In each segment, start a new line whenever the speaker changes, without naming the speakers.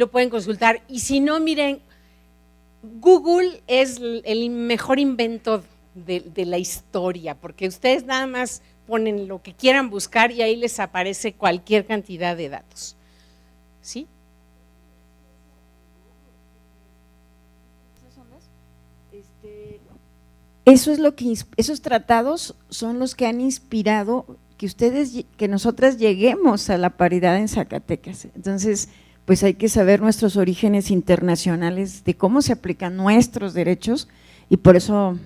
lo pueden consultar. Y si no, miren, Google es el mejor invento de la historia, porque ustedes nada más ponen lo que quieran buscar y ahí les aparece cualquier cantidad de datos. ¿Sí?
Eso es lo que, esos tratados son los que han inspirado que nosotras lleguemos a la paridad en Zacatecas. Entonces, pues hay que saber nuestros orígenes internacionales de cómo se aplican nuestros derechos, y por eso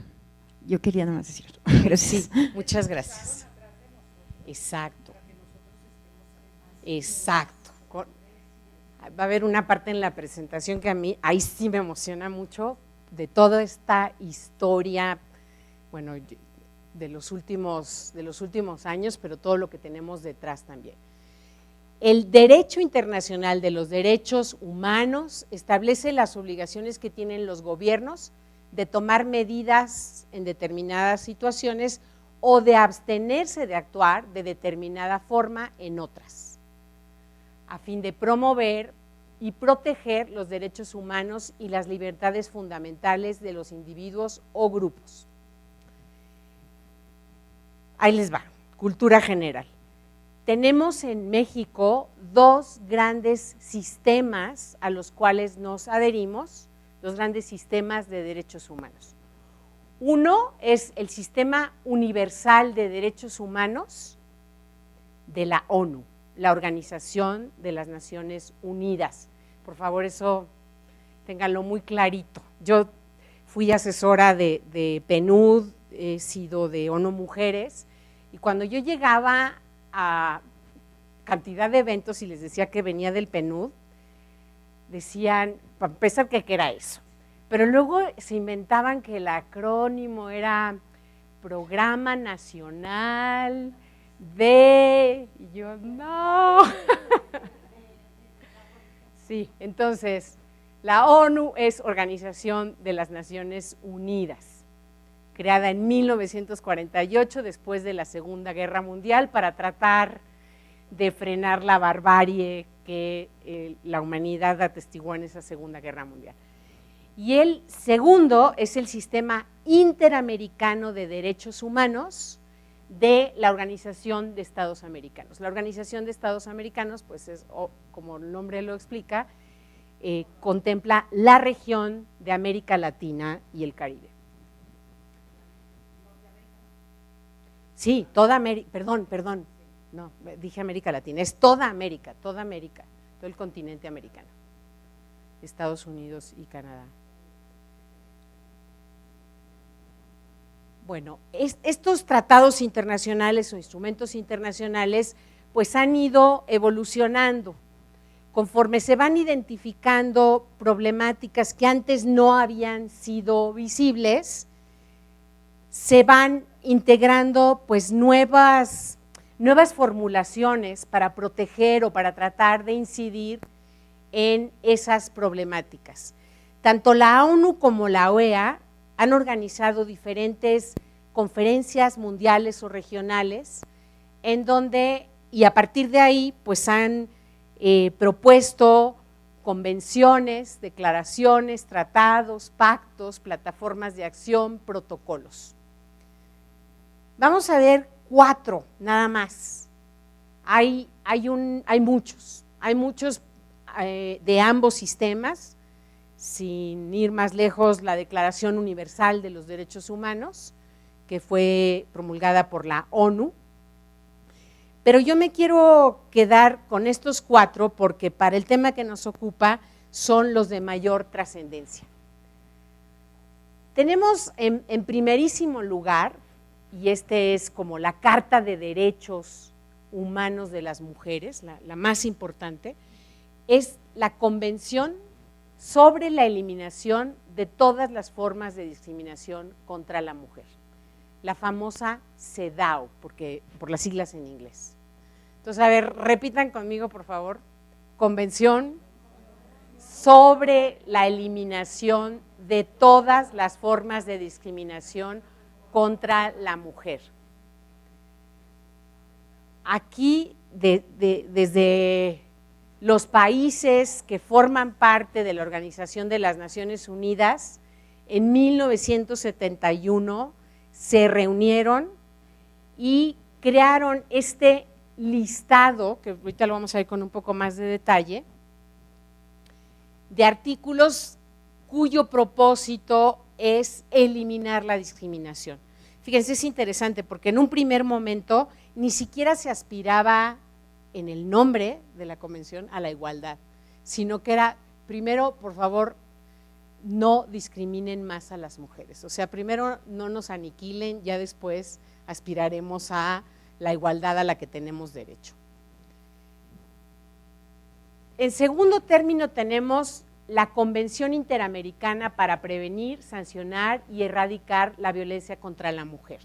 yo quería nada más decir esto. Gracias.
Sí, muchas gracias. Exacto. Exacto. Va a haber una parte en la presentación que a mí, ahí sí me emociona mucho, de toda esta historia, bueno, de los últimos años, pero todo lo que tenemos detrás también. El derecho internacional de los derechos humanos establece las obligaciones que tienen los gobiernos de tomar medidas en determinadas situaciones o de abstenerse de actuar de determinada forma en otras, a fin de promover y proteger los derechos humanos y las libertades fundamentales de los individuos o grupos. Ahí les va, cultura general. Tenemos en México dos grandes sistemas a los cuales nos adherimos, los grandes sistemas de derechos humanos. Uno es el Sistema Universal de Derechos Humanos de la ONU, la Organización de las Naciones Unidas. Por favor, eso ténganlo muy clarito. Yo fui asesora de PNUD, he sido de ONU Mujeres, y cuando yo llegaba a cantidad de eventos y les decía que venía del PNUD, decían, para empezar, que qué era eso. Pero luego se inventaban que el acrónimo era Programa Nacional de… y yo, no. Sí, entonces, la ONU es Organización de las Naciones Unidas, creada en 1948, después de la Segunda Guerra Mundial, para tratar de frenar la barbarie que la humanidad atestiguó en esa Segunda Guerra Mundial. Y el segundo es el Sistema Interamericano de Derechos Humanos de la Organización de Estados Americanos. La Organización de Estados Americanos, pues es, como el nombre lo explica, contempla la región de América Latina y el Caribe. Sí, toda América, perdón, no, dije América Latina, es toda América, todo el continente americano, Estados Unidos y Canadá. Bueno, estos tratados internacionales o instrumentos internacionales pues han ido evolucionando conforme se van identificando problemáticas que antes no habían sido visibles, se van integrando pues nuevas formulaciones para proteger o para tratar de incidir en esas problemáticas. Tanto la ONU como la OEA han organizado diferentes conferencias mundiales o regionales en donde, y a partir de ahí, pues han propuesto convenciones, declaraciones, tratados, pactos, plataformas de acción, protocolos. Vamos a ver 4 nada más. Hay muchos de ambos sistemas. Sin ir más lejos, la Declaración Universal de los Derechos Humanos, que fue promulgada por la ONU. Pero yo me quiero quedar con estos 4 porque para el tema que nos ocupa son los de mayor trascendencia. Tenemos en primerísimo lugar, y este es como la Carta de Derechos Humanos de las Mujeres, la más importante, es la Convención sobre la eliminación de todas las formas de discriminación contra la mujer, la famosa CEDAW, por las siglas en inglés. Entonces, a ver, repitan conmigo, por favor. Convención sobre la eliminación de todas las formas de discriminación contra la mujer. Aquí, desde los países que forman parte de la Organización de las Naciones Unidas en 1971 se reunieron y crearon este listado, que ahorita lo vamos a ver con un poco más de detalle, de artículos cuyo propósito es eliminar la discriminación. Fíjense, es interesante porque en un primer momento ni siquiera se aspiraba en el nombre de la convención a la igualdad, sino que era, primero, por favor, no discriminen más a las mujeres. O sea, primero no nos aniquilen, ya después aspiraremos a la igualdad a la que tenemos derecho. En segundo término tenemos la Convención Interamericana para prevenir, sancionar y erradicar la violencia contra la mujer,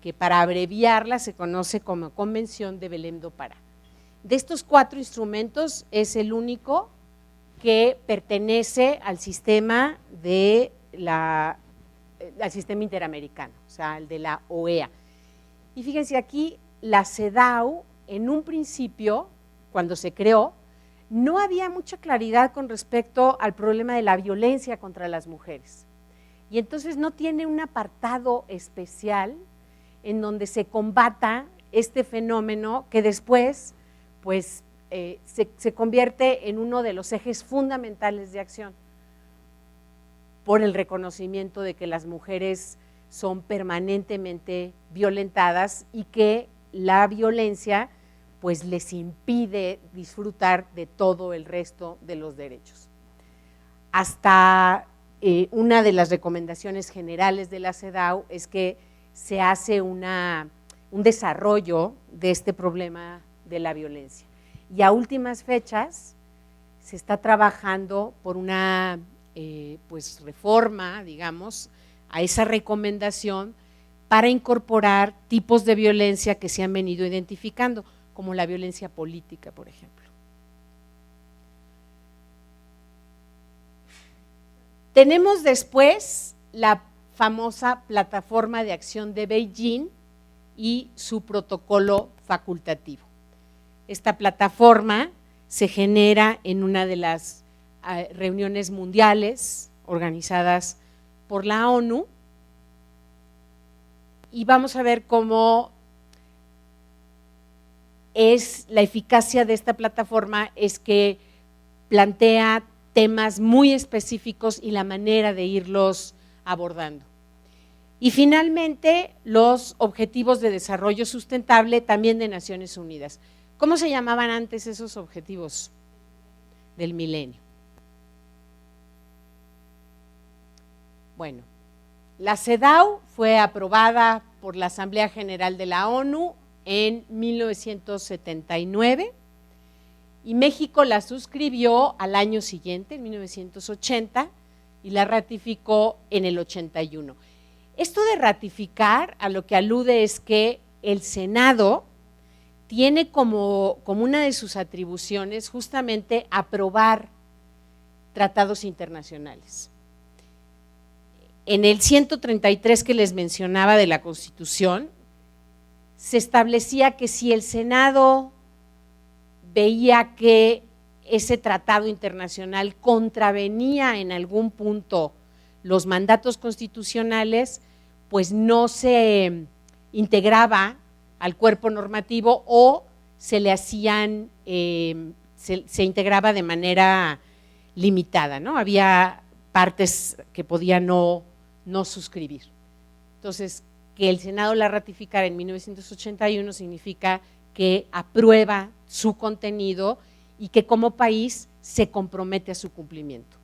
que para abreviarla se conoce como Convención de Belém do Pará. De estos 4 instrumentos es el único que pertenece al sistema al sistema interamericano, o sea, al de la OEA. Y fíjense aquí, la CEDAW en un principio, cuando se creó, no había mucha claridad con respecto al problema de la violencia contra las mujeres. Y entonces no tiene un apartado especial en donde se combata este fenómeno que después pues, se convierte en uno de los ejes fundamentales de acción por el reconocimiento de que las mujeres son permanentemente violentadas y que la violencia pues les impide disfrutar de todo el resto de los derechos. Hasta una de las recomendaciones generales de la CEDAW es que se hace un desarrollo de este problema de la violencia. Y a últimas fechas se está trabajando por una pues reforma, digamos, a esa recomendación para incorporar tipos de violencia que se han venido identificando, como la violencia política, por ejemplo. Tenemos después la famosa Plataforma de Acción de Beijing y su protocolo facultativo. Esta plataforma se genera en una de las reuniones mundiales organizadas por la ONU y vamos a ver cómo es la eficacia de esta plataforma, es que plantea temas muy específicos y la manera de irlos abordando. Y finalmente, los Objetivos de Desarrollo Sustentable también de Naciones Unidas. ¿Cómo se llamaban antes esos objetivos del milenio? Bueno, la CEDAW fue aprobada por la Asamblea General de la ONU en 1979 y México la suscribió al año siguiente, en 1980, y la ratificó en el 81. Esto de ratificar a lo que alude es que el Senado tiene como una de sus atribuciones justamente aprobar tratados internacionales. En el 133 que les mencionaba de la Constitución, se establecía que si el Senado veía que ese tratado internacional contravenía en algún punto los mandatos constitucionales, pues no se integraba al cuerpo normativo o se le hacían, se integraba de manera limitada, ¿no? Había partes que podía no suscribir. Entonces, que el Senado la ratificara en 1981 significa que aprueba su contenido y que como país se compromete a su cumplimiento.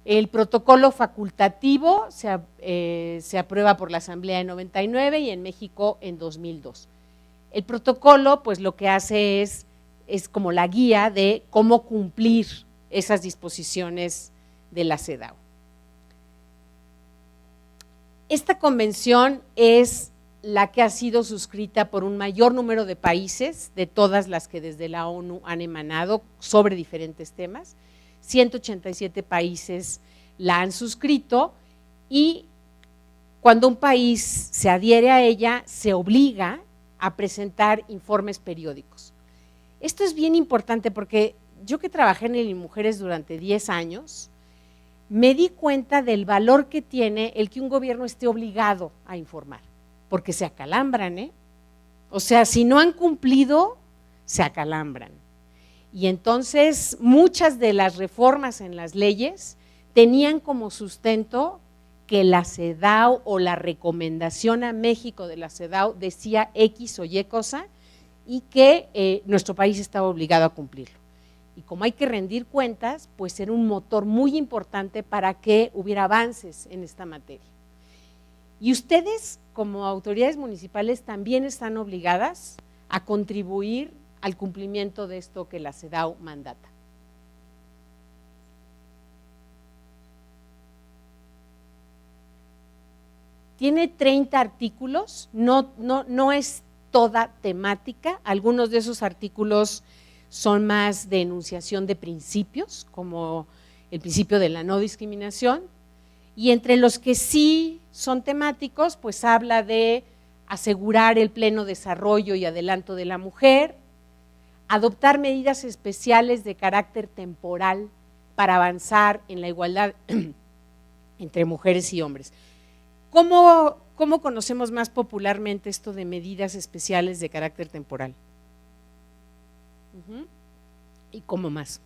El protocolo facultativo se aprueba por la Asamblea en 99 y en México en 2002. El protocolo, pues lo que hace es como la guía de cómo cumplir esas disposiciones de la CEDAW. Esta convención es la que ha sido suscrita por un mayor número de países, de todas las que desde la ONU han emanado sobre diferentes temas. 187 países la han suscrito y cuando un país se adhiere a ella, se obliga a presentar informes periódicos. Esto es bien importante porque yo que trabajé en el INMujeres durante 10 años, me di cuenta del valor que tiene el que un gobierno esté obligado a informar, porque se acalambran, ¿eh? O sea, si no han cumplido, se acalambran. Y entonces muchas de las reformas en las leyes tenían como sustento que la CEDAW o la recomendación a México de la CEDAW decía X o Y cosa y que nuestro país estaba obligado a cumplirlo. Y como hay que rendir cuentas, pues era un motor muy importante para que hubiera avances en esta materia. Y ustedes, como autoridades municipales, también están obligadas a contribuir al cumplimiento de esto que la CEDAW mandata. Tiene 30 artículos, no es toda temática, algunos de esos artículos son más de enunciación de principios, como el principio de la no discriminación, y entre los que sí son temáticos, pues habla de asegurar el pleno desarrollo y adelanto de la mujer, adoptar medidas especiales de carácter temporal para avanzar en la igualdad entre mujeres y hombres. ¿Cómo conocemos más popularmente esto de medidas especiales de carácter temporal? ¿Y cómo más?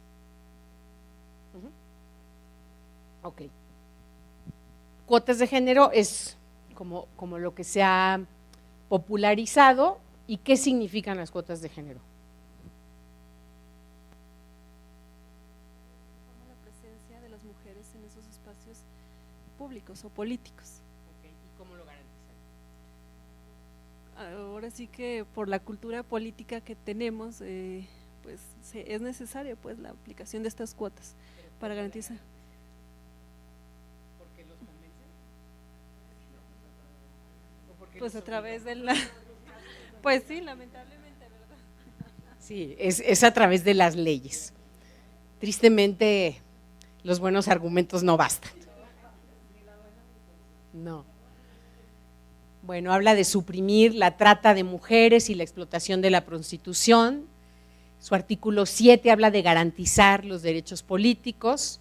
Ok. Cuotas de género es como lo que se ha popularizado. ¿Y qué significan las cuotas de género?
Como la presencia de las mujeres en esos espacios públicos o políticos.
Okay. ¿Y cómo lo garantizan?
Ahora sí que por la cultura política que tenemos, pues es necesaria pues la aplicación de estas cuotas para garantizar.
¿Por qué los convencen?
Pues a través de la… Pues sí, lamentablemente, ¿verdad?
Sí, es a través de las leyes. Tristemente, los buenos argumentos no bastan. No. Bueno, habla de suprimir la trata de mujeres y la explotación de la prostitución. Su artículo 7 habla de garantizar los derechos políticos,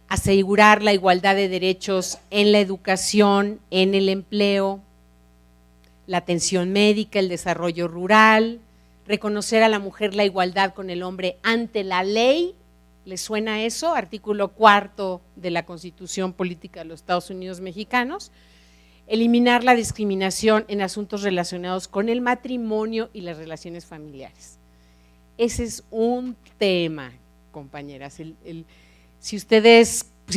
asegurar la igualdad de derechos en la educación, en el empleo, la atención médica, el desarrollo rural, reconocer a la mujer la igualdad con el hombre ante la ley. ¿Les suena eso? Artículo 4 de la Constitución Política de los Estados Unidos Mexicanos. Eliminar la discriminación en asuntos relacionados con el matrimonio y las relaciones familiares. Ese es un tema, compañeras. Si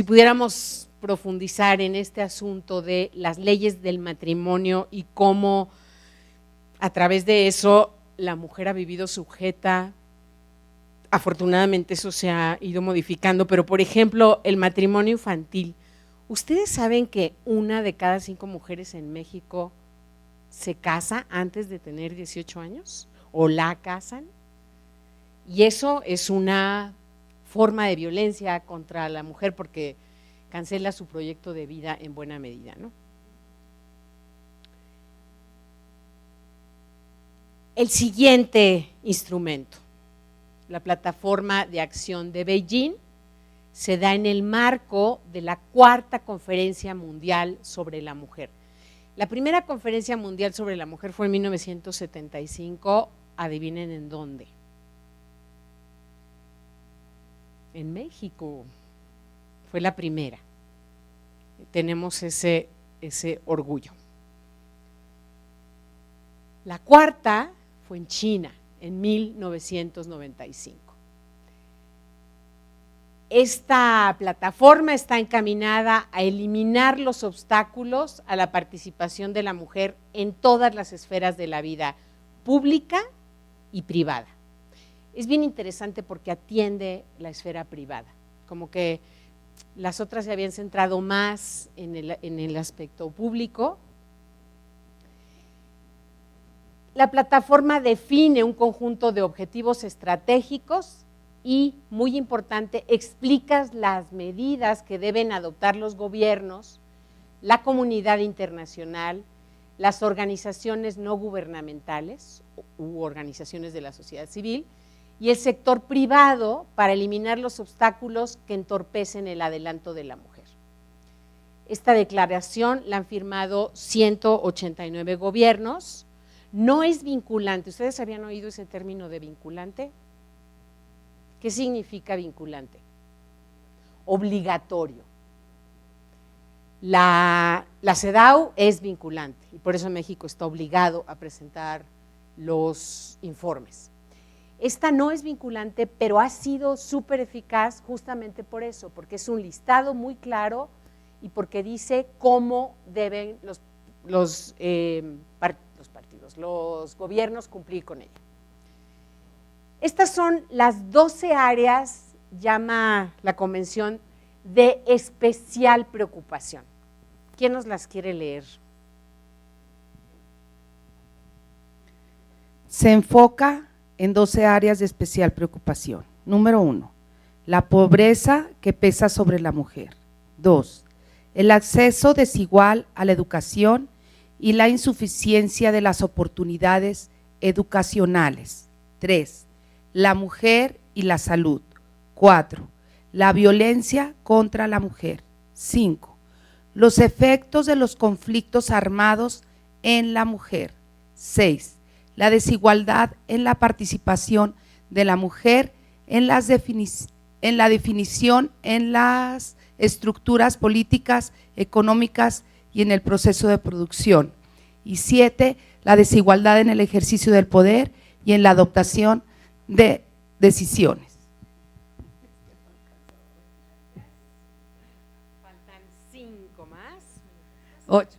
pudiéramos profundizar en este asunto de las leyes del matrimonio y cómo a través de eso la mujer ha vivido sujeta, afortunadamente eso se ha ido modificando, pero por ejemplo el matrimonio infantil. ¿Ustedes saben que 1 de cada 5 mujeres en México se casa antes de tener 18 años o la casan? Y eso es una forma de violencia contra la mujer porque cancela su proyecto de vida en buena medida, ¿no? El siguiente instrumento, la plataforma de acción de Beijing, se da en el marco de la 4ª Conferencia Mundial sobre la Mujer. La primera Conferencia Mundial sobre la Mujer fue en 1975, adivinen en dónde. En México, fue la primera. Tenemos ese orgullo. La 4ª fue en China, en 1995. Esta plataforma está encaminada a eliminar los obstáculos a la participación de la mujer en todas las esferas de la vida pública y privada. Es bien interesante porque atiende la esfera privada, como que las otras se habían centrado más en el aspecto público. La plataforma define un conjunto de objetivos estratégicos y, muy importante, explica las medidas que deben adoptar los gobiernos, la comunidad internacional, las organizaciones no gubernamentales u organizaciones de la sociedad civil y el sector privado para eliminar los obstáculos que entorpecen el adelanto de la mujer. Esta declaración la han firmado 189 gobiernos, no es vinculante. ¿Ustedes habían oído ese término de vinculante? ¿Qué significa vinculante? Obligatorio. La CEDAW es vinculante y por eso México está obligado a presentar los informes. Esta no es vinculante, pero ha sido súper eficaz justamente por eso, porque es un listado muy claro y porque dice cómo deben los gobiernos cumplir con ella. Estas son las 12 áreas, llama la convención, de especial preocupación. ¿Quién nos las quiere leer?
Se enfoca en 12 áreas de especial preocupación. Número 1, la pobreza que pesa sobre la mujer. 2, el acceso desigual a la educación y la insuficiencia de las oportunidades educacionales. 3, la mujer y la salud. 4, la violencia contra la mujer. 5, los efectos de los conflictos armados en la mujer. 6, la desigualdad en la participación de la mujer en la definición en las estructuras políticas, económicas y en el proceso de producción. Y 7, la desigualdad en el ejercicio del poder y en la adoptación de decisiones.
Faltan 5 más.
8.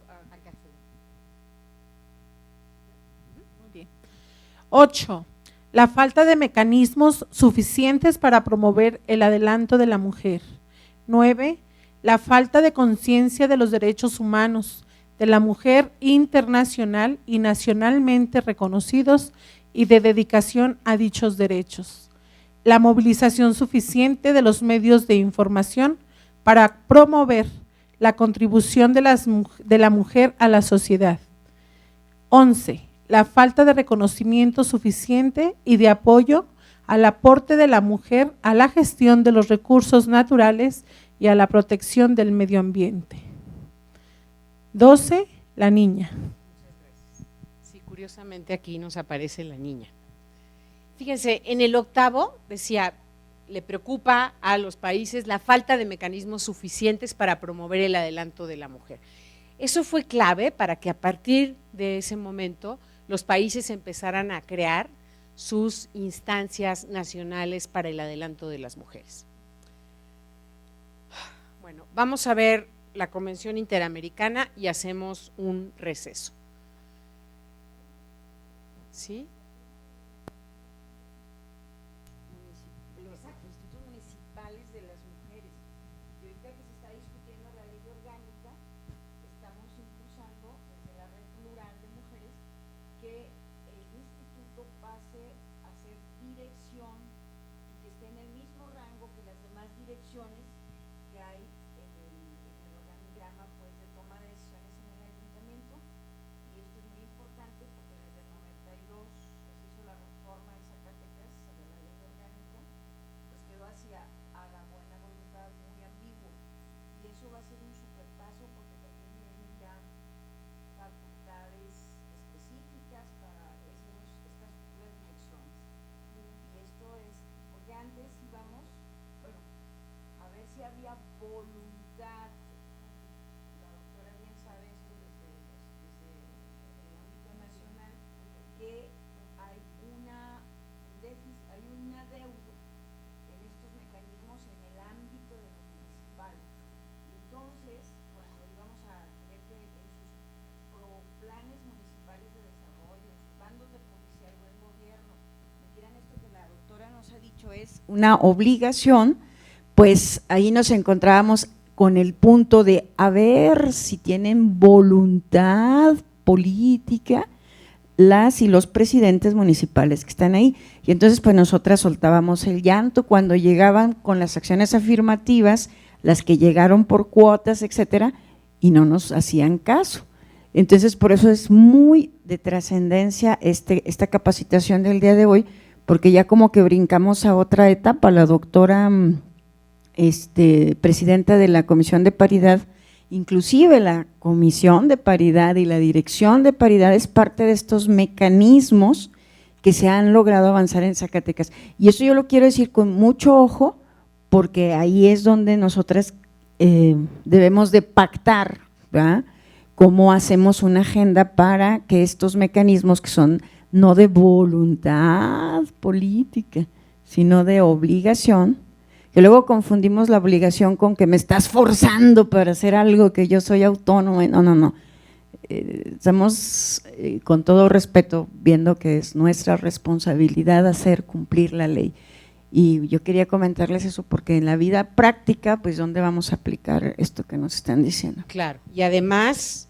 8. La falta de mecanismos suficientes para promover el adelanto de la mujer. 9. La falta de conciencia de los derechos humanos de la mujer internacional y nacionalmente reconocidos y de dedicación a dichos derechos. La movilización suficiente de los medios de información para promover la contribución de la mujer a la sociedad. 11. La falta de reconocimiento suficiente y de apoyo al aporte de la mujer a la gestión de los recursos naturales y a la protección del medio ambiente. 12. La niña.
Sí, curiosamente aquí nos aparece la niña. Fíjense, en el 8º decía, le preocupa a los países la falta de mecanismos suficientes para promover el adelanto de la mujer. Eso fue clave para que a partir de ese momento los países empezaran a crear sus instancias nacionales para el adelanto de las mujeres. Bueno, vamos a ver la Convención Interamericana y hacemos un receso. ¿Sí? Los institutos municipales de las mujeres. Y ahorita que se está discutiendo la ley orgánica, estamos impulsando desde la red plural de mujeres que el instituto pase a ser dirección y que esté en el mismo rango que las demás direcciones que hay en el organigrama pues, de toma de decisiones en el ayuntamiento. Y esto es muy importante porque desde el 92 se hizo la reforma en Zacatecas de la ley orgánica, pues quedó hacia a la buena voluntad muy ambiguo. Y eso va a ser un superpaso porque también vienen ya facultades específicas para estas futuras direcciones. Y esto es, porque antes íbamos, bueno, a ver si había voluntad. La doctora bien sabe esto desde el ámbito nacional, que hay un adeudo en estos mecanismos en el ámbito de lo municipal. Entonces, cuando íbamos a ver que en sus planes municipales de desarrollo, en sus bandos de policía y buen gobierno, metieran esto que la doctora nos ha dicho es
una obligación, pues ahí nos encontrábamos con el punto de a ver si tienen voluntad política las y los presidentes municipales que están ahí. Y entonces pues nosotras soltábamos el llanto cuando llegaban con las acciones afirmativas, las que llegaron por cuotas, etcétera, y no nos hacían caso. Entonces por eso es muy de trascendencia esta capacitación del día de hoy, porque ya como que brincamos a otra etapa. La doctora presidenta de la Comisión de Paridad, inclusive la Comisión de Paridad y la Dirección de Paridad es parte de estos mecanismos que se han logrado avanzar en Zacatecas. Y eso yo lo quiero decir con mucho ojo, porque ahí es donde nosotras debemos de pactar, ¿verdad?, cómo hacemos una agenda para que estos mecanismos, que son no de voluntad política, sino de obligación, que luego confundimos la obligación con que me estás forzando para hacer algo, que yo soy autónoma. No. Estamos con todo respeto viendo que es nuestra responsabilidad hacer cumplir la ley. Y yo quería comentarles eso porque en la vida práctica, pues, ¿dónde vamos a aplicar esto que nos están diciendo?
Claro, y además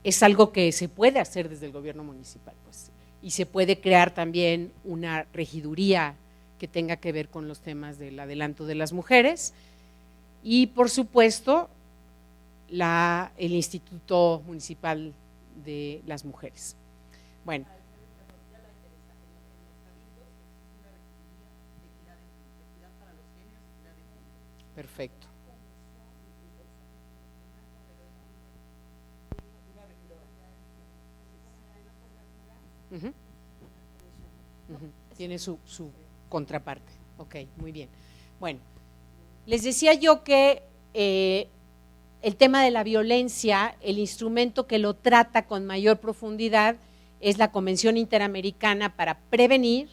es algo que se puede hacer desde el gobierno municipal, pues, y se puede crear también una regiduría que tenga que ver con los temas del adelanto de las mujeres y, por supuesto, el Instituto Municipal de las Mujeres. Bueno. Perfecto. Tiene su contraparte. Ok, muy bien. Bueno, les decía yo que el tema de la violencia, el instrumento que lo trata con mayor profundidad es la Convención Interamericana para prevenir,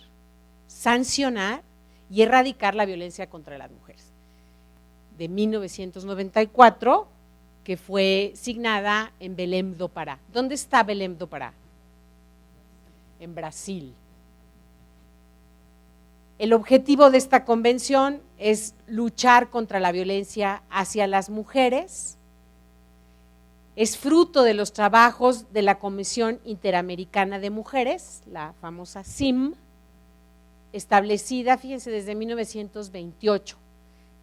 sancionar y erradicar la violencia contra las mujeres, de 1994, que fue signada en Belém do Pará. ¿Dónde está Belém do Pará? En Brasil. El objetivo de esta convención es luchar contra la violencia hacia las mujeres. Es fruto de los trabajos de la Comisión Interamericana de Mujeres, la famosa CIM, establecida, fíjense, desde 1928,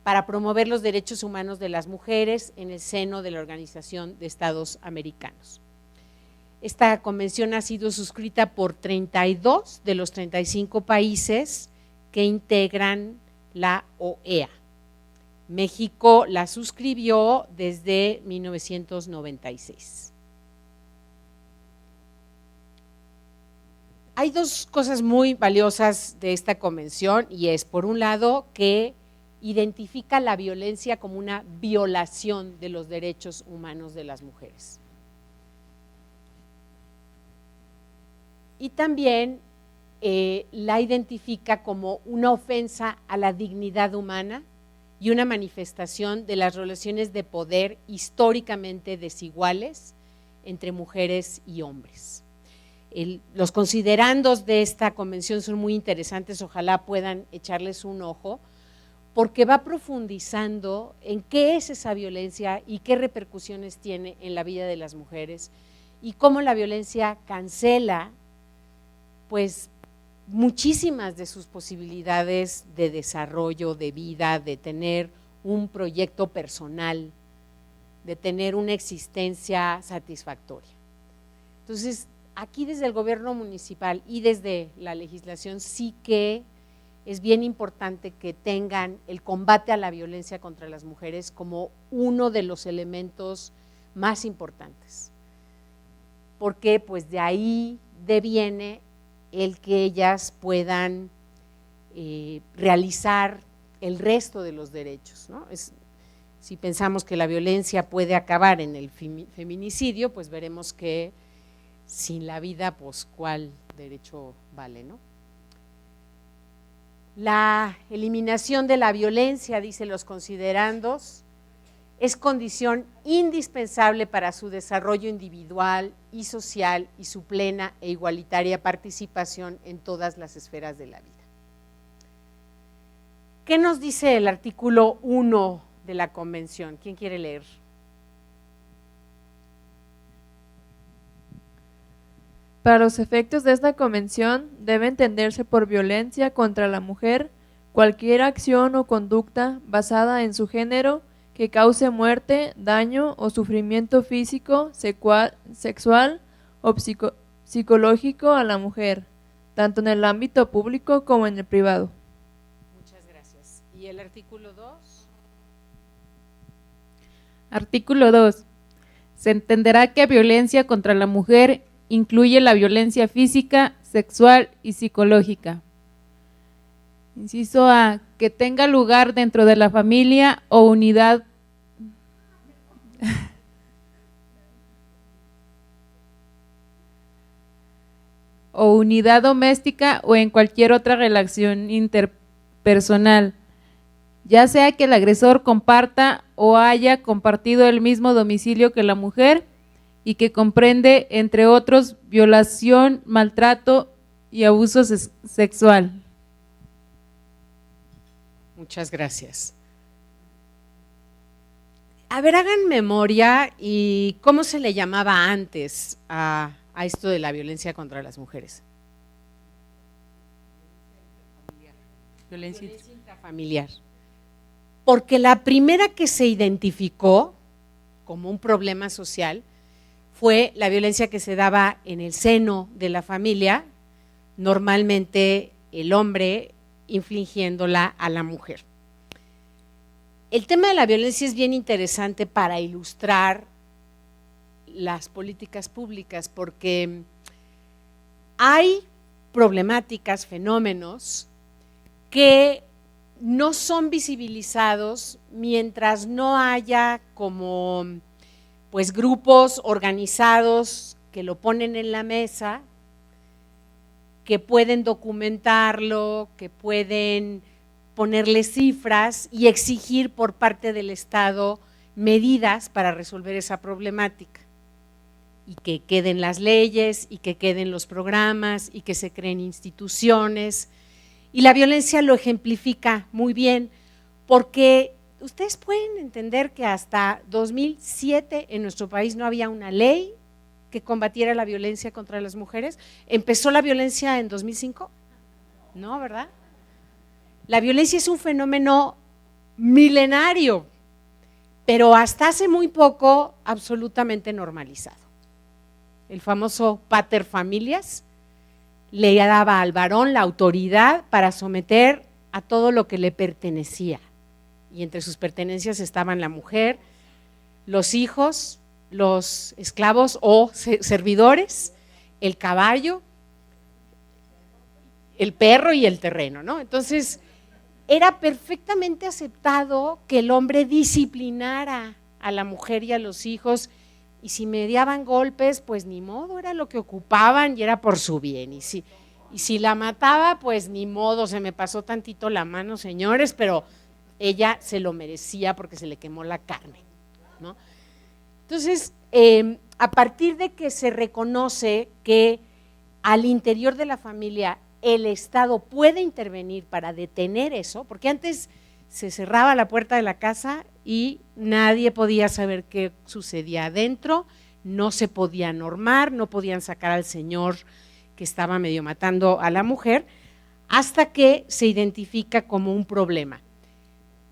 para promover los derechos humanos de las mujeres en el seno de la Organización de Estados Americanos. Esta convención ha sido suscrita por 32 de los 35 países que integran la OEA. México la suscribió desde 1996. Hay dos cosas muy valiosas de esta convención y es, por un lado, que identifica la violencia como una violación de los derechos humanos de las mujeres. Y también la identifica como una ofensa a la dignidad humana y una manifestación de las relaciones de poder históricamente desiguales entre mujeres y hombres. Los considerandos de esta convención son muy interesantes, ojalá puedan echarles un ojo, porque va profundizando en qué es esa violencia y qué repercusiones tiene en la vida de las mujeres y cómo la violencia cancela, pues, muchísimas de sus posibilidades de desarrollo, de vida, de tener un proyecto personal, de tener una existencia satisfactoria. Entonces, aquí desde el gobierno municipal y desde la legislación sí que es bien importante que tengan el combate a la violencia contra las mujeres como uno de los elementos más importantes, porque pues de ahí deviene el que ellas puedan realizar el resto de los derechos, ¿no? Si pensamos que la violencia puede acabar en el feminicidio, pues veremos que sin la vida, pues cuál derecho vale, ¿no? La eliminación de la violencia, dicen los considerandos, es condición indispensable para su desarrollo individual y social y su plena e igualitaria participación en todas las esferas de la vida. ¿Qué nos dice el artículo 1 de la Convención? ¿Quién quiere leer?
Para los efectos de esta convención debe entenderse por violencia contra la mujer cualquier acción o conducta basada en su género que cause muerte, daño o sufrimiento físico, sexual o psicológico a la mujer, tanto en el ámbito público como en el privado.
Muchas gracias. ¿Y el artículo 2?
Artículo 2. Se entenderá que violencia contra la mujer incluye la violencia física, sexual y psicológica. Inciso A, que tenga lugar dentro de la familia o unidad doméstica o en cualquier otra relación interpersonal, ya sea que el agresor comparta o haya compartido el mismo domicilio que la mujer y que comprende, entre otros, violación, maltrato y abuso sexual.
Muchas gracias. A ver, hagan memoria y cómo se le llamaba antes a esto de la violencia contra las mujeres. Violencia intrafamiliar. Porque la primera que se identificó como un problema social fue la violencia que se daba en el seno de la familia, normalmente el hombre infligiéndola a la mujer. El tema de la violencia es bien interesante para ilustrar las políticas públicas porque hay problemáticas, fenómenos que no son visibilizados mientras no haya como pues grupos organizados que lo ponen en la mesa, que pueden documentarlo, que pueden ponerle cifras y exigir por parte del Estado medidas para resolver esa problemática y que queden las leyes y que queden los programas y que se creen instituciones. Y la violencia lo ejemplifica muy bien porque ustedes pueden entender que hasta 2007 en nuestro país no había una ley que combatiera la violencia contra las mujeres. ¿Empezó la violencia en 2005? No, ¿verdad? La violencia es un fenómeno milenario, pero hasta hace muy poco absolutamente normalizado. El famoso pater familias le daba al varón la autoridad para someter a todo lo que le pertenecía, y entre sus pertenencias estaban la mujer, los hijos, los esclavos o servidores, el caballo, el perro y el terreno, ¿no? Entonces, era perfectamente aceptado que el hombre disciplinara a la mujer y a los hijos, y si mediaban golpes, pues ni modo, era lo que ocupaban y era por su bien, y si la mataba, pues ni modo, se me pasó tantito la mano, señores, pero ella se lo merecía porque se le quemó la carne, ¿no? Entonces, a partir de que se reconoce que al interior de la familia el Estado puede intervenir para detener eso, porque antes se cerraba la puerta de la casa y nadie podía saber qué sucedía adentro, no se podía normar, no podían sacar al señor que estaba medio matando a la mujer, hasta que se identifica como un problema.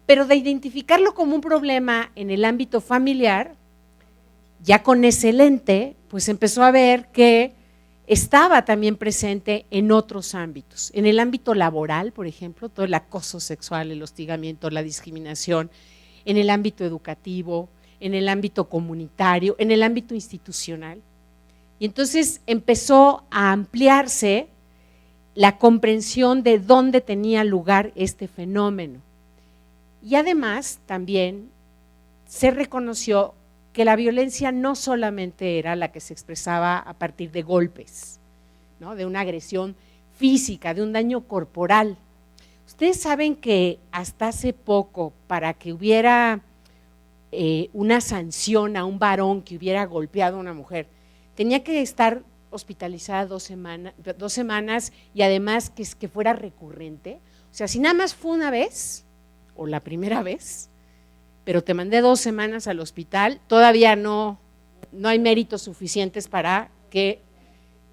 Pero de identificarlo como un problema en el ámbito familiar, ya con ese lente, pues empezó a ver que estaba también presente en otros ámbitos, en el ámbito laboral, por ejemplo, todo el acoso sexual, el hostigamiento, la discriminación, en el ámbito educativo, en el ámbito comunitario, en el ámbito institucional. Y entonces empezó a ampliarse la comprensión de dónde tenía lugar este fenómeno. Y además también se reconoció que la violencia no solamente era la que se expresaba a partir de golpes, ¿no?, de una agresión física, de un daño corporal. Ustedes saben que hasta hace poco, para que hubiera una sanción a un varón que hubiera golpeado a una mujer, tenía que estar hospitalizada 2 semanas y además que fuera recurrente. O sea, si nada más fue una vez o la primera vez, pero te mandé 2 semanas al hospital, todavía no hay méritos suficientes para que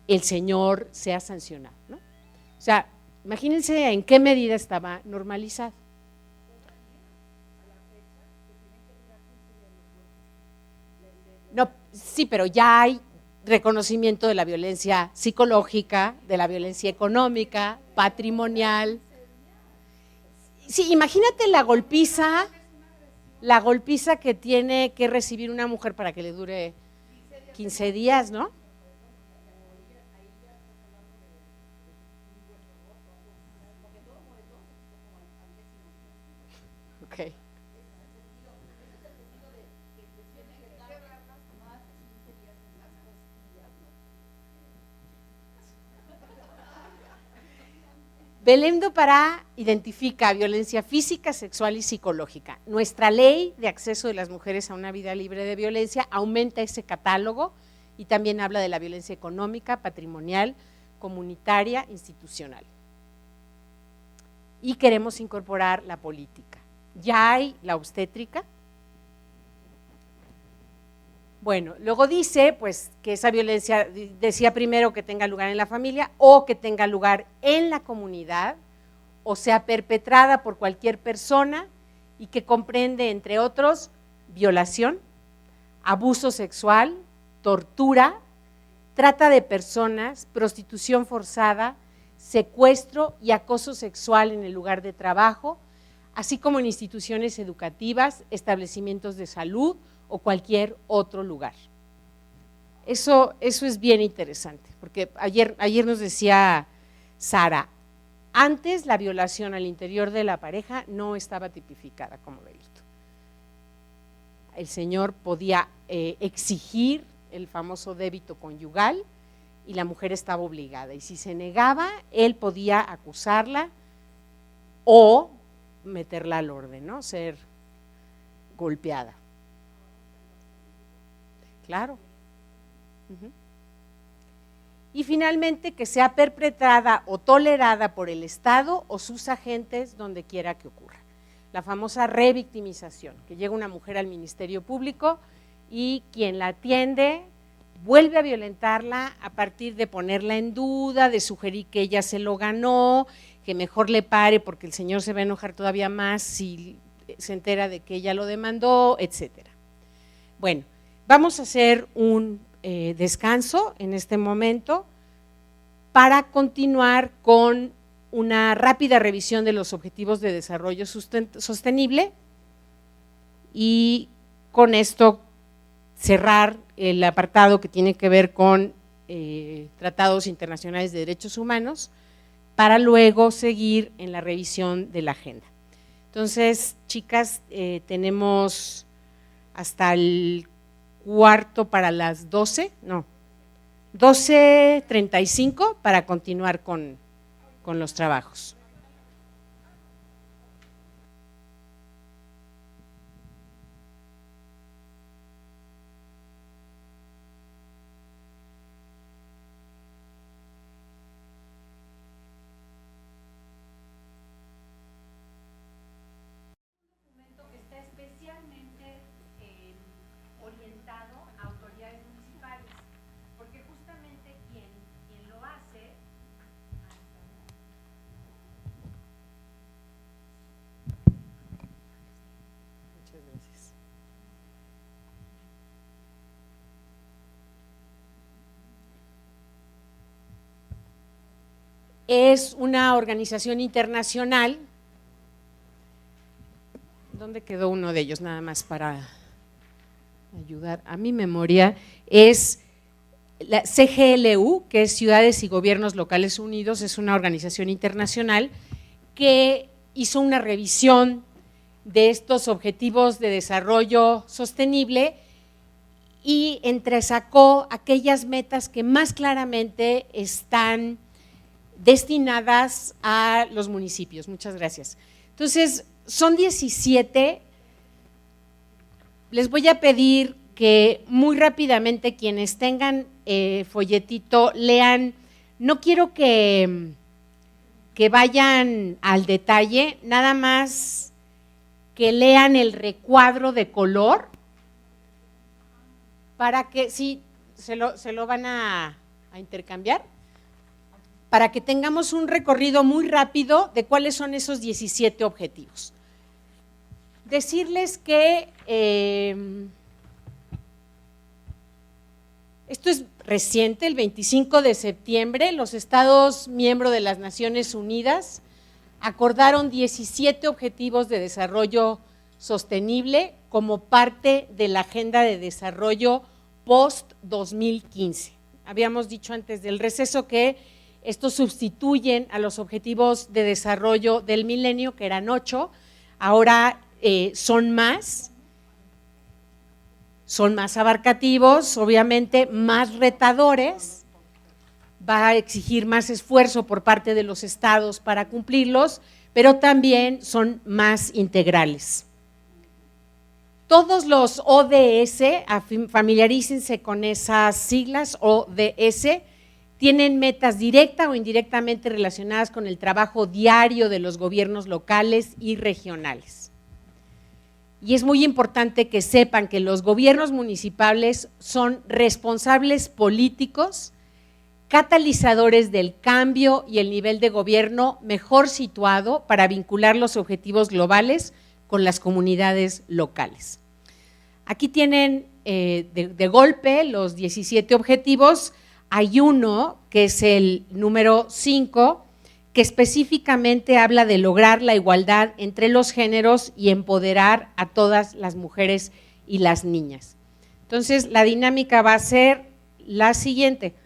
el señor sea sancionado, ¿no? O sea, imagínense en qué medida estaba normalizado. No, sí, pero ya hay reconocimiento de la violencia psicológica, de la violencia económica, patrimonial. Sí, imagínate la golpiza que tiene que recibir una mujer para que le dure 15 días, ¿no? Ok. Belém do Pará identifica violencia física, sexual y psicológica. Nuestra ley de acceso de las mujeres a una vida libre de violencia aumenta ese catálogo y también habla de la violencia económica, patrimonial, comunitaria, institucional. Y queremos incorporar la política. Ya hay la obstétrica. Bueno, luego dice pues que esa violencia, decía primero que tenga lugar en la familia o que tenga lugar en la comunidad o sea perpetrada por cualquier persona y que comprende, entre otros, violación, abuso sexual, tortura, trata de personas, prostitución forzada, secuestro y acoso sexual en el lugar de trabajo, así como en instituciones educativas, establecimientos de salud o cualquier otro lugar. Eso es bien interesante, porque ayer nos decía Sara, antes la violación al interior de la pareja no estaba tipificada como delito. El señor podía exigir el famoso débito conyugal y la mujer estaba obligada, y si se negaba, él podía acusarla o meterla al orden, ¿no? Ser golpeada. Claro. Y finalmente que sea perpetrada o tolerada por el Estado o sus agentes donde quiera que ocurra. La famosa revictimización, que llega una mujer al Ministerio Público y quien la atiende vuelve a violentarla a partir de ponerla en duda, de sugerir que ella se lo ganó, que mejor le pare porque el señor se va a enojar todavía más si se entera de que ella lo demandó, etcétera. Bueno, vamos a hacer un descanso en este momento para continuar con una rápida revisión de los objetivos de desarrollo sostenible y con esto cerrar el apartado que tiene que ver con tratados internacionales de derechos humanos para luego seguir en la revisión de la agenda. Entonces, chicas, tenemos hasta el cuarto para las 12, no, 12:35 para continuar con los trabajos. Es una organización internacional. ¿Dónde quedó uno de ellos? Nada más para ayudar a mi memoria. Es la CGLU, que es Ciudades y Gobiernos Locales Unidos, es una organización internacional que hizo una revisión de estos objetivos de desarrollo sostenible y entresacó aquellas metas que más claramente están destinadas a los municipios. Muchas gracias. Entonces, son 17. Les voy a pedir que muy rápidamente quienes tengan folletito lean. No quiero que vayan al detalle, nada más que lean el recuadro de color para que, sí, se lo van a intercambiar, para que tengamos un recorrido muy rápido de cuáles son esos 17 objetivos. Decirles que Esto es reciente, el 25 de septiembre, los Estados miembros de las Naciones Unidas acordaron 17 objetivos de desarrollo sostenible como parte de la Agenda de Desarrollo post-2015. Habíamos dicho antes del receso que estos sustituyen a los objetivos de desarrollo del milenio, que eran 8, ahora son más abarcativos, obviamente más retadores, va a exigir más esfuerzo por parte de los estados para cumplirlos, pero también son más integrales. Todos los ODS, familiarícense con esas siglas, ODS, tienen metas directa o indirectamente relacionadas con el trabajo diario de los gobiernos locales y regionales. Y es muy importante que sepan que los gobiernos municipales son responsables políticos, catalizadores del cambio y el nivel de gobierno mejor situado para vincular los objetivos globales con las comunidades locales. Aquí tienen de golpe los 17 objetivos. Hay uno que es el número 5, que específicamente habla de lograr la igualdad entre los géneros y empoderar a todas las mujeres y las niñas. Entonces, la dinámica va a ser la siguiente: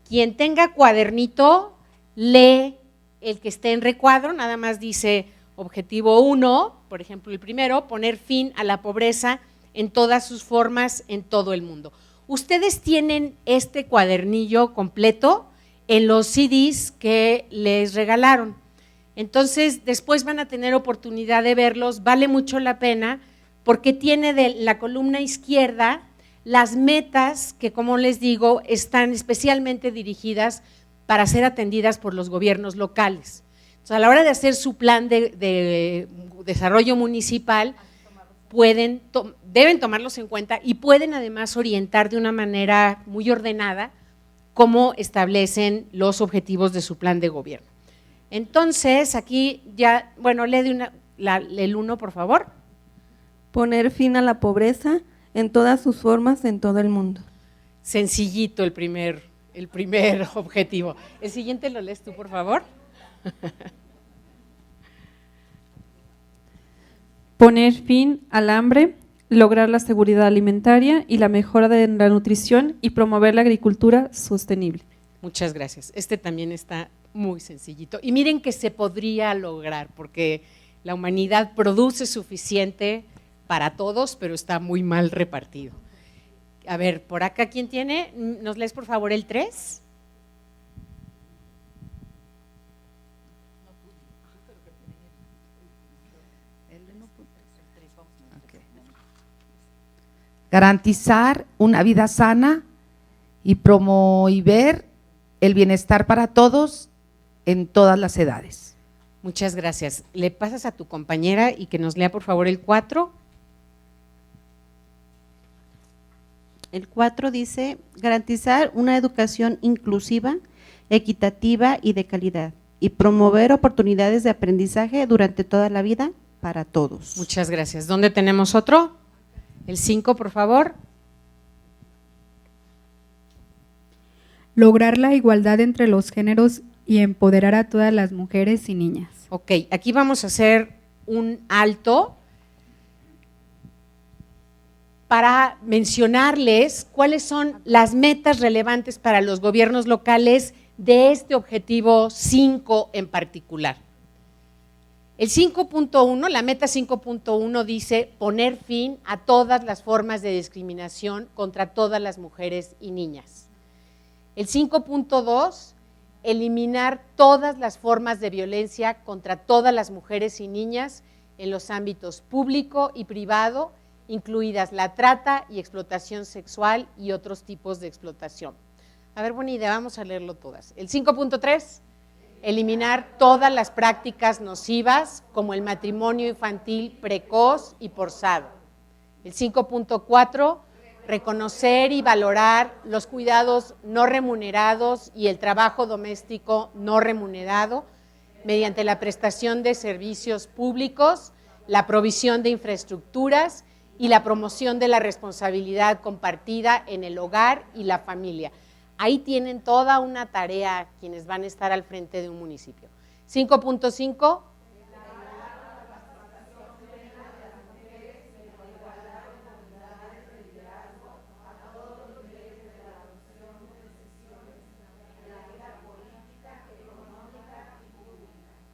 quien tenga cuadernito, lee el que esté en recuadro, nada más dice objetivo 1, por ejemplo el primero, poner fin a la pobreza en todas sus formas en todo el mundo. Ustedes tienen este cuadernillo completo en los CDs que les regalaron. Entonces, después van a tener oportunidad de verlos, vale mucho la pena, porque tiene de la columna izquierda las metas que, como les digo, están especialmente dirigidas para ser atendidas por los gobiernos locales. Entonces, a la hora de hacer su plan de desarrollo municipal, deben tomarlos en cuenta y pueden además orientar de una manera muy ordenada cómo establecen los objetivos de su plan de gobierno. Entonces, aquí ya, bueno, lee el 1, por favor.
Poner fin a la pobreza en todas sus formas en todo el mundo.
Sencillito el primer objetivo. El siguiente lo lees tú, por favor.
Poner fin al hambre, lograr la seguridad alimentaria y la mejora de la nutrición y promover la agricultura sostenible.
Muchas gracias. Este también está muy sencillito. Y miren que se podría lograr, porque la humanidad produce suficiente para todos, pero está muy mal repartido. A ver, por acá, ¿quién tiene? ¿Nos lees por favor el 3?
Garantizar una vida sana y promover el bienestar para todos en todas las edades.
Muchas gracias. Le pasas a tu compañera y que nos lea por favor el 4.
El 4 dice, garantizar una educación inclusiva, equitativa y de calidad, y promover oportunidades de aprendizaje durante toda la vida para todos.
Muchas gracias. ¿Dónde tenemos otro? El 5, por favor.
Lograr la igualdad entre los géneros y empoderar a todas las mujeres y niñas.
Ok, aquí vamos a hacer un alto para mencionarles cuáles son las metas relevantes para los gobiernos locales de este objetivo 5 en particular. El 5.1, la meta 5.1 dice poner fin a todas las formas de discriminación contra todas las mujeres y niñas. El 5.2, eliminar todas las formas de violencia contra todas las mujeres y niñas en los ámbitos público y privado, incluidas la trata y explotación sexual y otros tipos de explotación. A ver, buena idea, vamos a leerlo todas. El 5.3, eliminar todas las prácticas nocivas como el matrimonio infantil precoz y forzado. El 5.4, reconocer y valorar los cuidados no remunerados y el trabajo doméstico no remunerado mediante la prestación de servicios públicos, la provisión de infraestructuras y la promoción de la responsabilidad compartida en el hogar y la familia. Ahí tienen toda una tarea quienes van a estar al frente de un municipio. 5.5.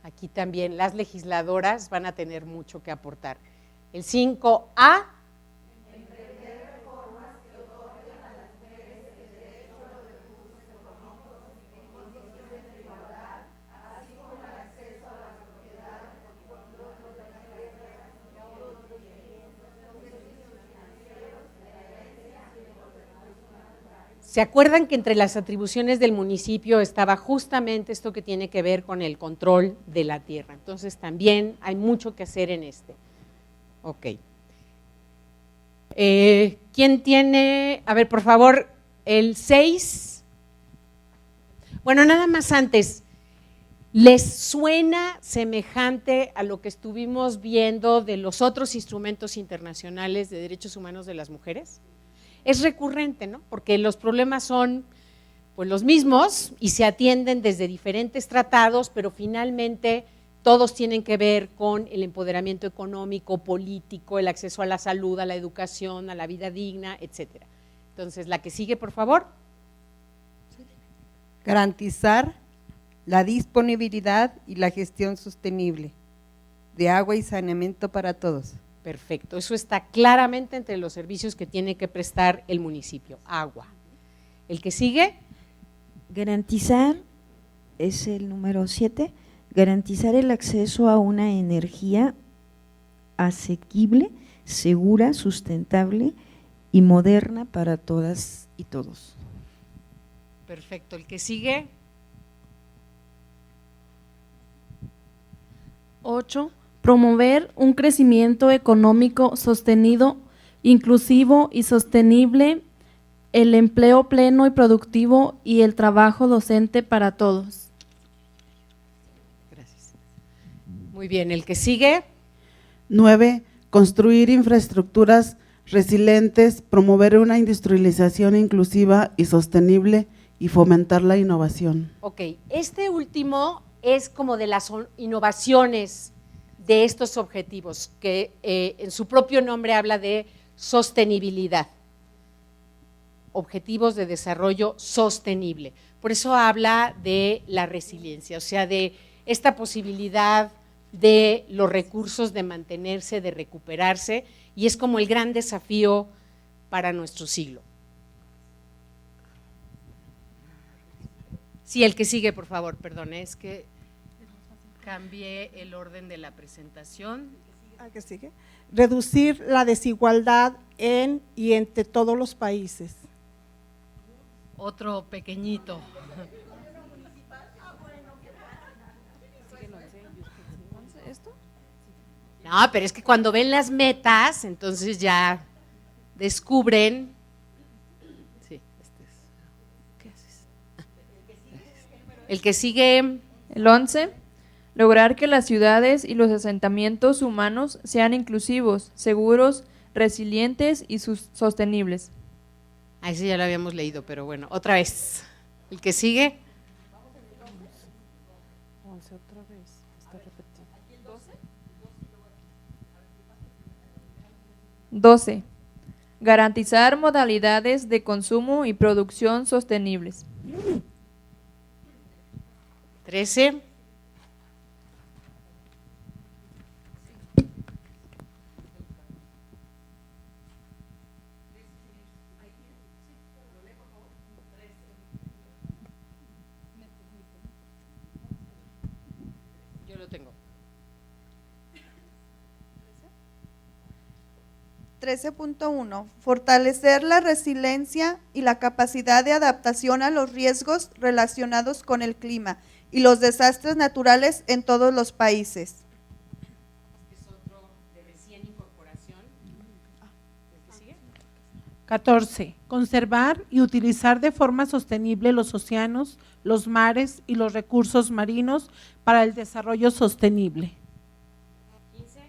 Aquí también las legisladoras van a tener mucho que aportar. El 5A. ¿Se acuerdan que entre las atribuciones del municipio estaba justamente esto que tiene que ver con el control de la tierra? Entonces también hay mucho que hacer en este. Ok. ¿Quién tiene? A ver, por favor, el 6. Bueno, nada más antes, ¿les suena semejante a lo que estuvimos viendo de los otros instrumentos internacionales de derechos humanos de las mujeres? Es recurrente, ¿no? Porque los problemas son pues los mismos y se atienden desde diferentes tratados, pero finalmente todos tienen que ver con el empoderamiento económico, político, el acceso a la salud, a la educación, a la vida digna, etcétera. Entonces, la que sigue, por favor.
Garantizar la disponibilidad y la gestión sostenible de agua y saneamiento para todos.
Perfecto, eso está claramente entre los servicios que tiene que prestar el municipio, agua. ¿El que sigue?
Garantizar, es el número 7, garantizar el acceso a una energía asequible, segura, sustentable y moderna para todas y todos.
Perfecto, ¿el que sigue?
8. Promover un crecimiento económico sostenido, inclusivo y sostenible, el empleo pleno y productivo y el trabajo docente para todos.
Gracias. Muy bien, ¿el que sigue?
9. Construir infraestructuras resilientes, promover una industrialización inclusiva y sostenible y fomentar la innovación.
Ok, este último es como de las innovaciones de estos objetivos, que en su propio nombre habla de sostenibilidad, objetivos de desarrollo sostenible. Por eso habla de la resiliencia, o sea, de esta posibilidad de los recursos de mantenerse, de recuperarse, y es como el gran desafío para nuestro siglo. Sí, el que sigue, por favor, perdón, es que cambié el orden de la presentación.
¿Qué sigue? Reducir la desigualdad en y entre todos los países.
Otro pequeñito. No, pero es que cuando ven las metas, entonces ya descubren. Sí, ¿qué haces? El que sigue.
El 11. Lograr que las ciudades y los asentamientos humanos sean inclusivos, seguros, resilientes y sostenibles.
Ah, ese ya lo habíamos leído, pero bueno, otra vez. El que sigue.
11 otra vez, está repetido.
12. Garantizar modalidades de consumo y producción sostenibles.
13. Yo lo tengo.
13.1. Fortalecer la resiliencia y la capacidad de adaptación a los riesgos relacionados con el clima y los desastres naturales en todos los países.
Es otro de recién incorporación. ¿El que sigue?
14. Conservar y utilizar de forma sostenible los océanos, los mares y los recursos marinos para el desarrollo sostenible.
15.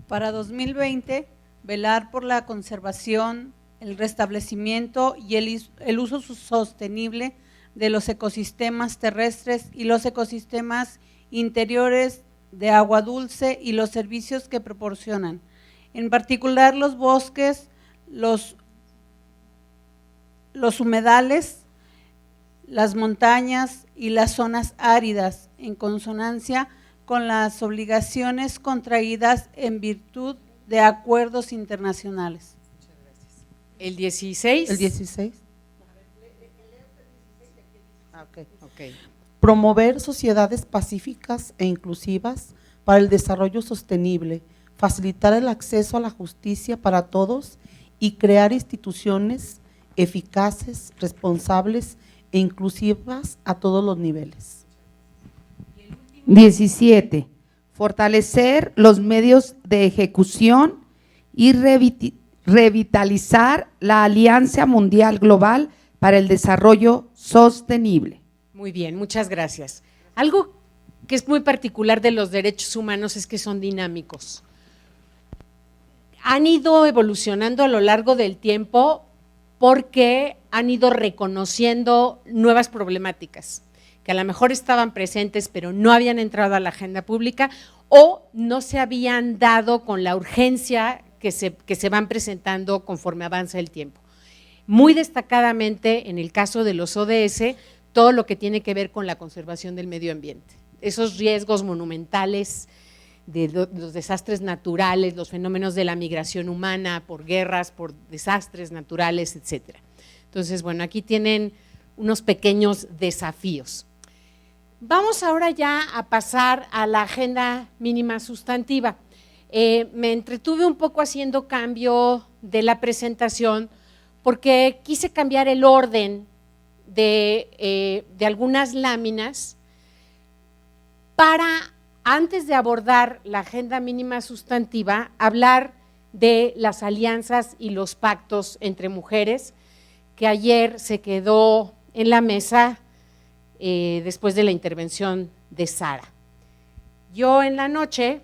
Para 2020, velar por la conservación, el restablecimiento y el uso sostenible de los ecosistemas terrestres y los ecosistemas interiores de agua dulce y los servicios que proporcionan, en particular los bosques, los humedales, las montañas y las zonas áridas, en consonancia con las obligaciones contraídas en virtud de acuerdos internacionales.
El 16.
El 16.
Okay.
Promover sociedades pacíficas e inclusivas para el desarrollo sostenible, facilitar el acceso a la justicia para todos y crear instituciones eficaces, responsables e inclusivas a todos los niveles.
17. Fortalecer los medios de ejecución y revitalizar la Alianza Mundial Global para el Desarrollo Sostenible.
Muy bien, muchas gracias. Algo que es muy particular de los derechos humanos es que son dinámicos. Han ido evolucionando a lo largo del tiempo porque han ido reconociendo nuevas problemáticas que a lo mejor estaban presentes pero no habían entrado a la agenda pública o no se habían dado con la urgencia que se van presentando conforme avanza el tiempo. Muy destacadamente en el caso de los ODS, todo lo que tiene que ver con la conservación del medio ambiente, esos riesgos monumentales de los desastres naturales, los fenómenos de la migración humana por guerras, por desastres naturales, etcétera. Entonces, bueno, aquí tienen unos pequeños desafíos. Vamos ahora ya a pasar a la agenda mínima sustantiva. Me entretuve un poco haciendo cambio de la presentación porque quise cambiar el orden de algunas láminas para, antes de abordar la agenda mínima sustantiva, hablar de las alianzas y los pactos entre mujeres, que ayer se quedó en la mesa después de la intervención de Sara. Yo en la noche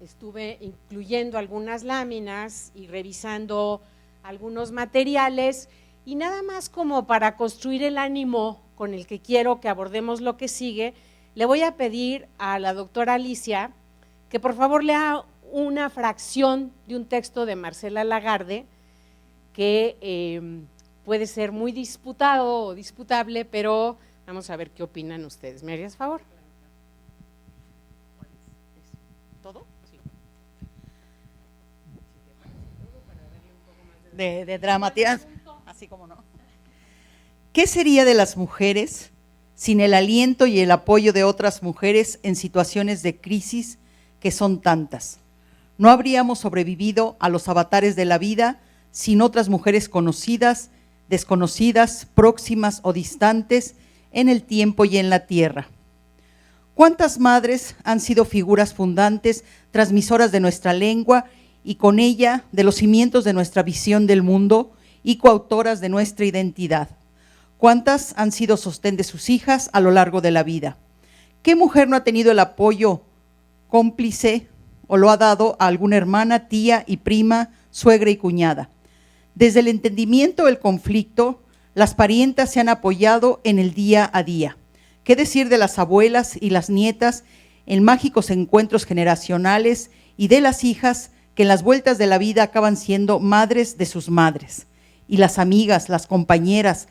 estuve incluyendo algunas láminas y revisando algunos materiales y nada más como para construir el ánimo con el que quiero que abordemos lo que sigue, le voy a pedir a la doctora Alicia que por favor lea una fracción de un texto de Marcela Lagarde que puede ser muy disputado o disputable, pero vamos a ver qué opinan ustedes. ¿Me harías favor? ¿Todo? Sí.
De dramatizar, así como no. ¿Qué sería de las mujeres sin el aliento y el apoyo de otras mujeres en situaciones de crisis que son tantas? No habríamos sobrevivido a los avatares de la vida sin otras mujeres conocidas, desconocidas, próximas o distantes en el tiempo y en la tierra. ¿Cuántas madres han sido figuras fundantes, transmisoras de nuestra lengua y con ella de los cimientos de nuestra visión del mundo y coautoras de nuestra identidad? ¿Cuántas han sido sostén de sus hijas a lo largo de la vida? ¿Qué mujer no ha tenido el apoyo cómplice o lo ha dado a alguna hermana, tía y prima, suegra y cuñada? Desde el entendimiento del conflicto, las parientas se han apoyado en el día a día. ¿Qué decir de las abuelas y las nietas en mágicos encuentros generacionales y de las hijas que en las vueltas de la vida acaban siendo madres de sus madres? Y las amigas, las compañeras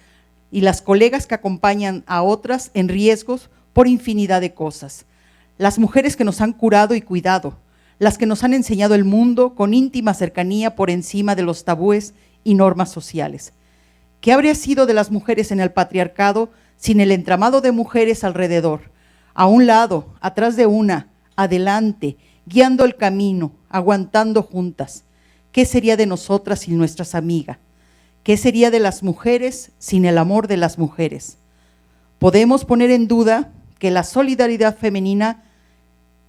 y las colegas que acompañan a otras en riesgos por infinidad de cosas. Las mujeres que nos han curado y cuidado, las que nos han enseñado el mundo con íntima cercanía por encima de los tabúes y normas sociales. ¿Qué habría sido de las mujeres en el patriarcado sin el entramado de mujeres alrededor, a un lado, atrás de una, adelante, guiando el camino, aguantando juntas? ¿Qué sería de nosotras sin nuestras amigas? ¿Qué sería de las mujeres sin el amor de las mujeres? Podemos poner en duda que la solidaridad femenina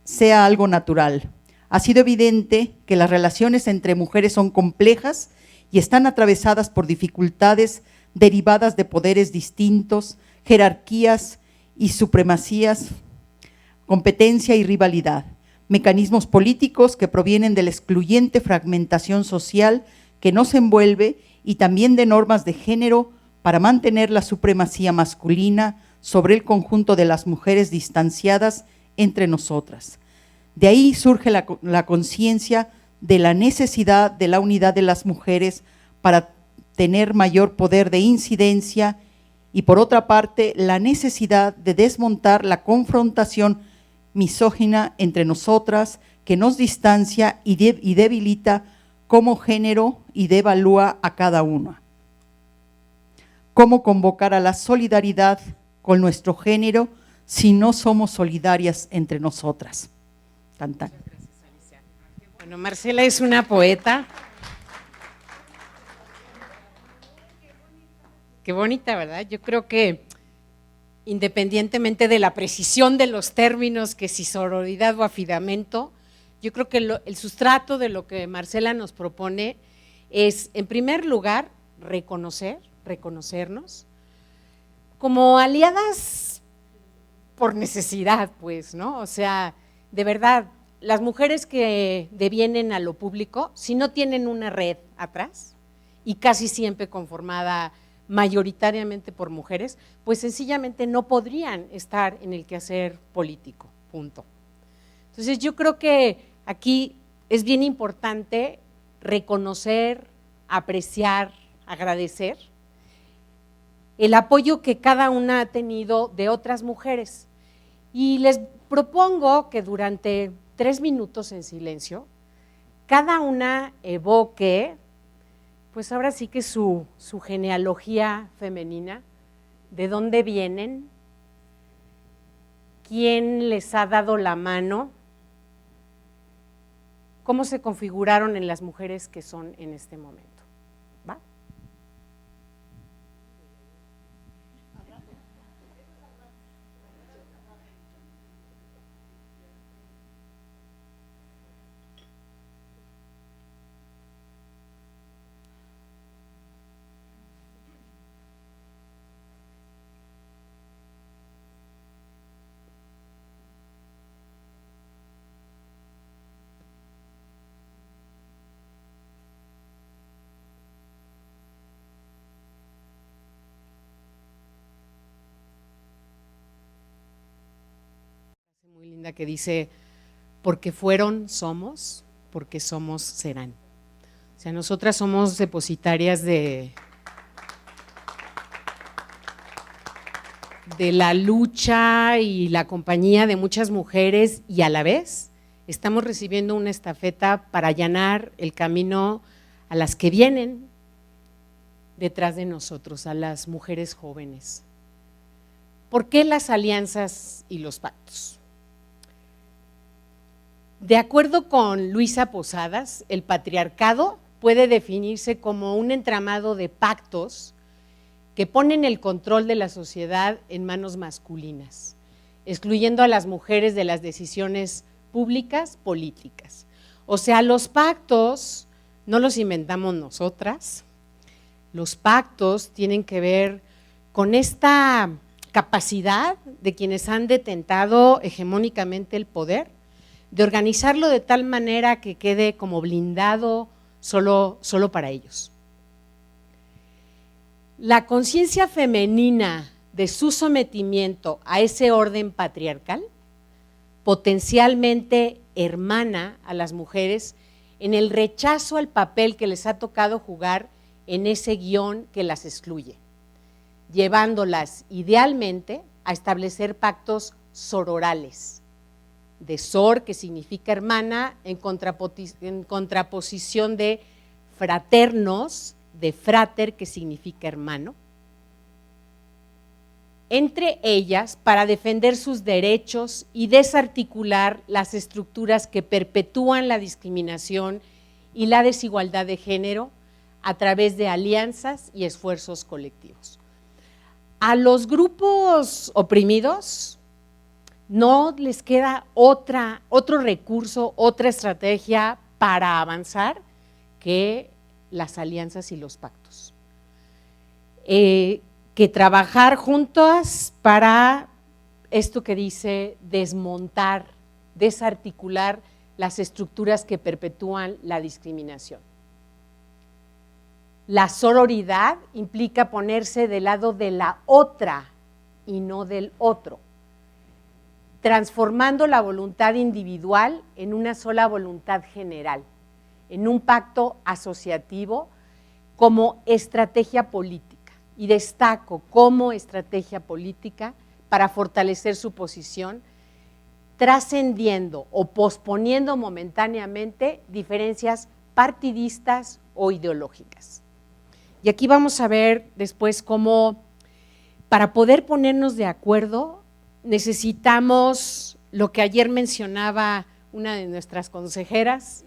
sea algo natural. Ha sido evidente que las relaciones entre mujeres son complejas y están atravesadas por dificultades derivadas de poderes distintos, jerarquías y supremacías, competencia y rivalidad. mecanismos políticos que provienen de la excluyente fragmentación social que nos envuelve y también de normas de género para mantener la supremacía masculina sobre el conjunto de las mujeres distanciadas entre nosotras. De ahí surge la conciencia de la necesidad de la unidad de las mujeres para tener mayor poder de incidencia y, por otra parte, la necesidad de desmontar la confrontación misógina entre nosotras que nos distancia y debilita como género y devalúa a cada una. ¿Cómo convocar a la solidaridad con nuestro género si no somos solidarias entre nosotras? Tan, tan.
Bueno, Marcela es una poeta. Qué bonita, ¿verdad? Yo creo que independientemente de la precisión de los términos, que si sororidad o afidamento, yo creo que el sustrato de lo que Marcela nos propone es, en primer lugar, reconocernos como aliadas por necesidad, pues, ¿no? O sea, de verdad, las mujeres que devienen a lo público, si no tienen una red atrás, y casi siempre conformada mayoritariamente por mujeres, pues sencillamente no podrían estar en el quehacer político, punto. Entonces yo creo que aquí es bien importante reconocer, apreciar, agradecer el apoyo que cada una ha tenido de otras mujeres. Y les propongo que durante 3 minutos en silencio, cada una evoque, pues ahora sí que su genealogía femenina, de dónde vienen, quién les ha dado la mano, cómo se configuraron en las mujeres que son en este momento. ¿Va? Muy linda que dice, porque fueron, somos, porque somos, serán. O sea, nosotras somos depositarias de la lucha y la compañía de muchas mujeres, y a la vez estamos recibiendo una estafeta para allanar el camino a las que vienen detrás de nosotros, a las mujeres jóvenes. ¿Por qué las alianzas y los pactos? De acuerdo con Luisa Posadas, el patriarcado puede definirse como un entramado de pactos que ponen el control de la sociedad en manos masculinas, excluyendo a las mujeres de las decisiones públicas, políticas. O sea, los pactos no los inventamos nosotras, los pactos tienen que ver con esta capacidad de quienes han detentado hegemónicamente el poder, de organizarlo de tal manera que quede como blindado solo para ellos. La conciencia femenina de su sometimiento a ese orden patriarcal potencialmente hermana a las mujeres en el rechazo al papel que les ha tocado jugar en ese guión que las excluye, llevándolas idealmente a establecer pactos sororales, de sor, que significa hermana, en contraposición de fraternos, de frater, que significa hermano, entre ellas para defender sus derechos y desarticular las estructuras que perpetúan la discriminación y la desigualdad de género a través de alianzas y esfuerzos colectivos. A los grupos oprimidos no les queda otro recurso, otra estrategia para avanzar que las alianzas y los pactos. Que trabajar juntas para esto que dice desmontar desarticular las estructuras que perpetúan la discriminación. La sororidad implica ponerse del lado de la otra y no del otro, transformando la voluntad individual en una sola voluntad general, en un pacto asociativo como estrategia política. Y destaco como estrategia política para fortalecer su posición, trascendiendo o posponiendo momentáneamente diferencias partidistas o ideológicas. Y aquí vamos a ver después cómo, para poder ponernos de acuerdo, necesitamos lo que ayer mencionaba una de nuestras consejeras,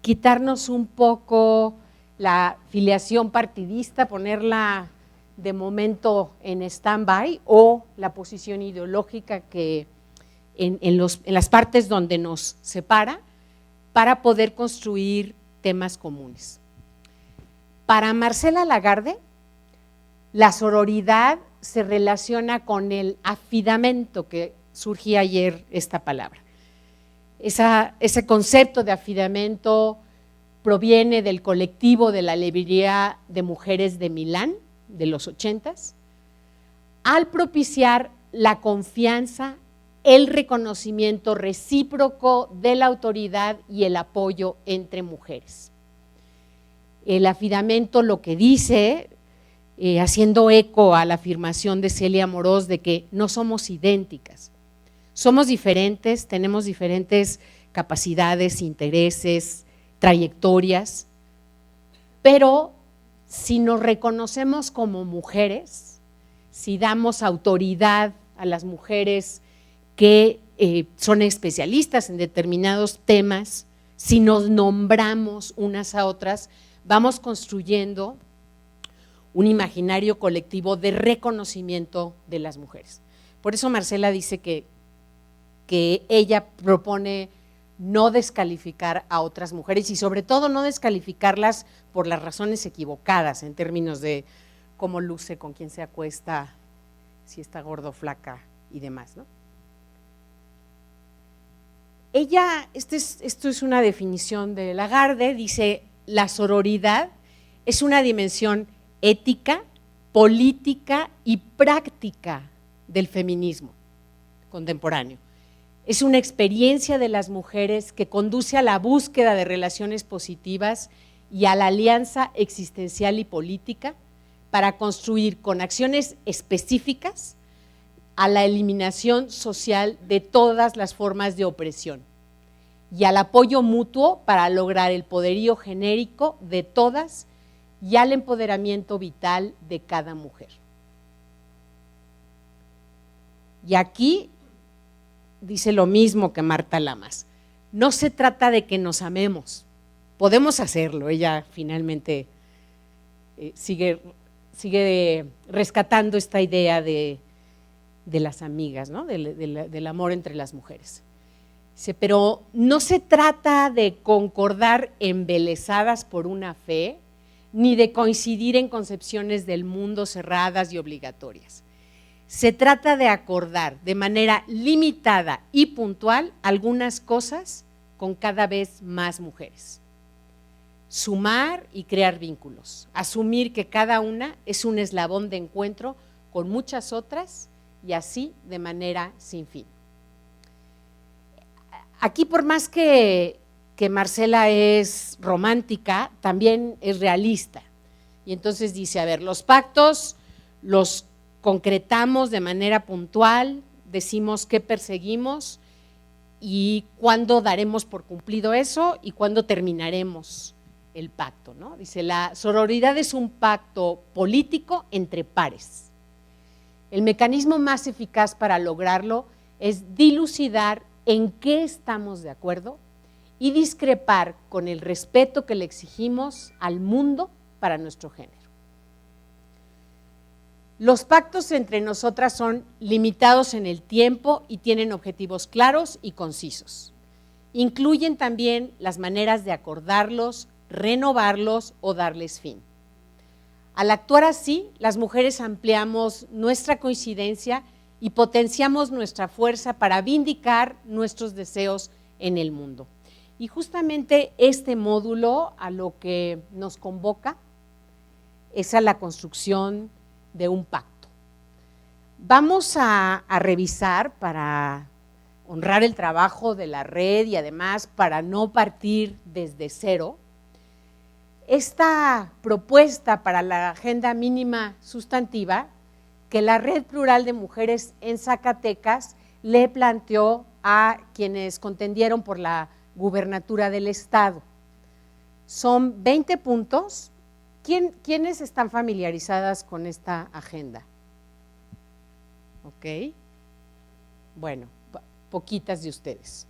quitarnos un poco la filiación partidista, ponerla de momento en stand-by, o la posición ideológica que en las partes donde nos separa, para poder construir temas comunes. Para Marcela Lagarde, la sororidad se relaciona con el afidamento, que surgía ayer esta palabra. Ese concepto de afidamento proviene del colectivo de la librería de mujeres de Milán, de los 80s, al propiciar la confianza, el reconocimiento recíproco de la autoridad y el apoyo entre mujeres. El afidamento lo que dice, haciendo eco a la afirmación de Celia Amorós de que no somos idénticas, somos diferentes, tenemos diferentes capacidades, intereses, trayectorias, pero si nos reconocemos como mujeres, si damos autoridad a las mujeres que son especialistas en determinados temas, si nos nombramos unas a otras, vamos construyendo un imaginario colectivo de reconocimiento de las mujeres. Por eso Marcela dice que ella propone no descalificar a otras mujeres y sobre todo no descalificarlas por las razones equivocadas en términos de cómo luce, con quién se acuesta, si está gordo o flaca y demás, ¿no? Ella, esto es una definición de Lagarde, dice: la sororidad es una dimensión ética, política y práctica del feminismo contemporáneo. Es una experiencia de las mujeres que conduce a la búsqueda de relaciones positivas y a la alianza existencial y política para construir con acciones específicas a la eliminación social de todas las formas de opresión y al apoyo mutuo para lograr el poderío genérico de todas y al empoderamiento vital de cada mujer. Y aquí dice lo mismo que Marta Lamas: no se trata de que nos amemos, podemos hacerlo. Ella finalmente sigue rescatando esta idea de las amigas, ¿no? del amor entre las mujeres. Dice, pero no se trata de concordar embelesadas por una fe, ni de coincidir en concepciones del mundo cerradas y obligatorias. Se trata de acordar de manera limitada y puntual algunas cosas con cada vez más mujeres. Sumar y crear vínculos, asumir que cada una es un eslabón de encuentro con muchas otras y así de manera sin fin. Aquí, por más que Marcela es romántica, también es realista. Y entonces dice, a ver, los pactos los concretamos de manera puntual, decimos qué perseguimos y cuándo daremos por cumplido eso y cuándo terminaremos el pacto, ¿no? Dice, la sororidad es un pacto político entre pares. El mecanismo más eficaz para lograrlo es dilucidar en qué estamos de acuerdo y discrepar con el respeto que le exigimos al mundo para nuestro género. Los pactos entre nosotras son limitados en el tiempo y tienen objetivos claros y concisos. Incluyen también las maneras de acordarlos, renovarlos o darles fin. Al actuar así, las mujeres ampliamos nuestra coincidencia y potenciamos nuestra fuerza para vindicar nuestros deseos en el mundo. Y justamente este módulo a lo que nos convoca es a la construcción de un pacto. Vamos a revisar, para honrar el trabajo de la red y además para no partir desde cero, esta propuesta para la agenda mínima sustantiva que la Red Plural de Mujeres en Zacatecas le planteó a quienes contendieron por la gubernatura del estado. Son 20 puntos. ¿Quiénes están familiarizadas con esta agenda? Ok. Bueno, poquitas de ustedes.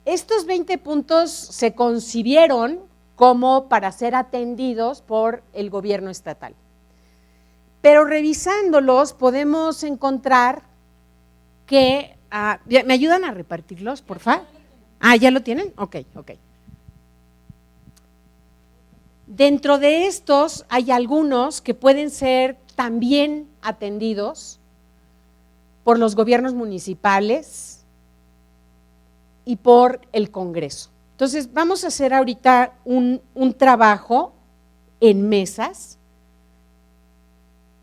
Estos 20 puntos se concibieron como para ser atendidos por el gobierno estatal. Pero revisándolos podemos encontrar que… ¿me ayudan a repartirlos, por favor? ¿Ya lo tienen? Ok. Dentro de estos hay algunos que pueden ser también atendidos por los gobiernos municipales y por el Congreso. Entonces, vamos a hacer ahorita un trabajo en mesas.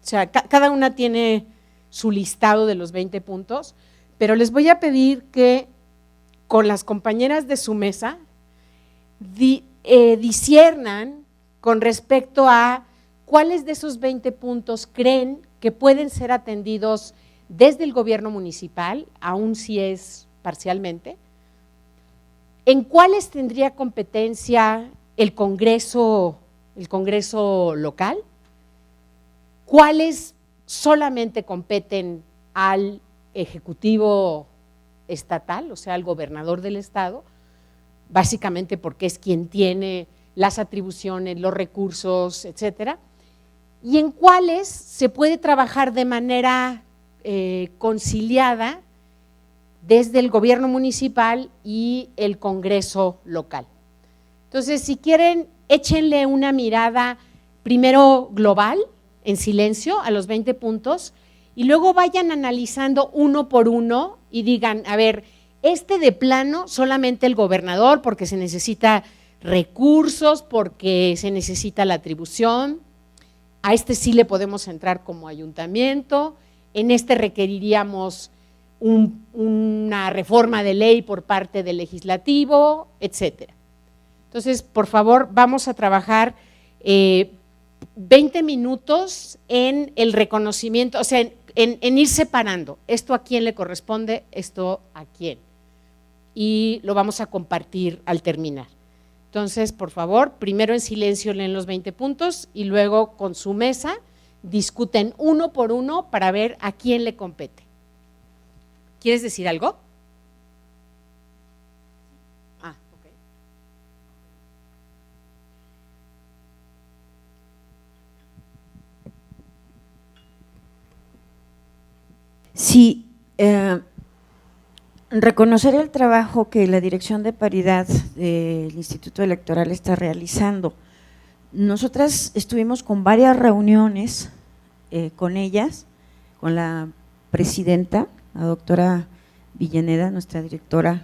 O sea, cada una tiene su listado de los 20 puntos, pero les voy a pedir que con las compañeras de su mesa disciernan con respecto a cuáles de esos 20 puntos creen que pueden ser atendidos desde el gobierno municipal, aun si es parcialmente, en cuáles tendría competencia el Congreso local, cuáles solamente competen al Ejecutivo estatal, o sea, al gobernador del estado, básicamente porque es quien tiene las atribuciones, los recursos, etcétera, y en cuáles se puede trabajar de manera conciliada desde el gobierno municipal y el Congreso local. Entonces, si quieren, échenle una mirada primero global, en silencio, a los 20 puntos, y luego vayan analizando uno por uno y digan, a ver, este de plano solamente el gobernador, porque se necesita recursos, porque se necesita la atribución, a este sí le podemos entrar como ayuntamiento, en este requeriríamos una reforma de ley por parte del legislativo, etcétera. Entonces, por favor, vamos a trabajar 20 minutos en el reconocimiento, o sea, en ir separando, esto a quién le corresponde, esto a quién, y lo vamos a compartir al terminar. Entonces, por favor, primero en silencio leen los 20 puntos y luego con su mesa discuten uno por uno para ver a quién le compete. ¿Quieres decir algo? Ok.
Sí, reconocer el trabajo que la Dirección de Paridad del Instituto Electoral está realizando. Nosotras estuvimos con varias reuniones con ellas, con la presidenta, la doctora Villaneda, nuestra directora.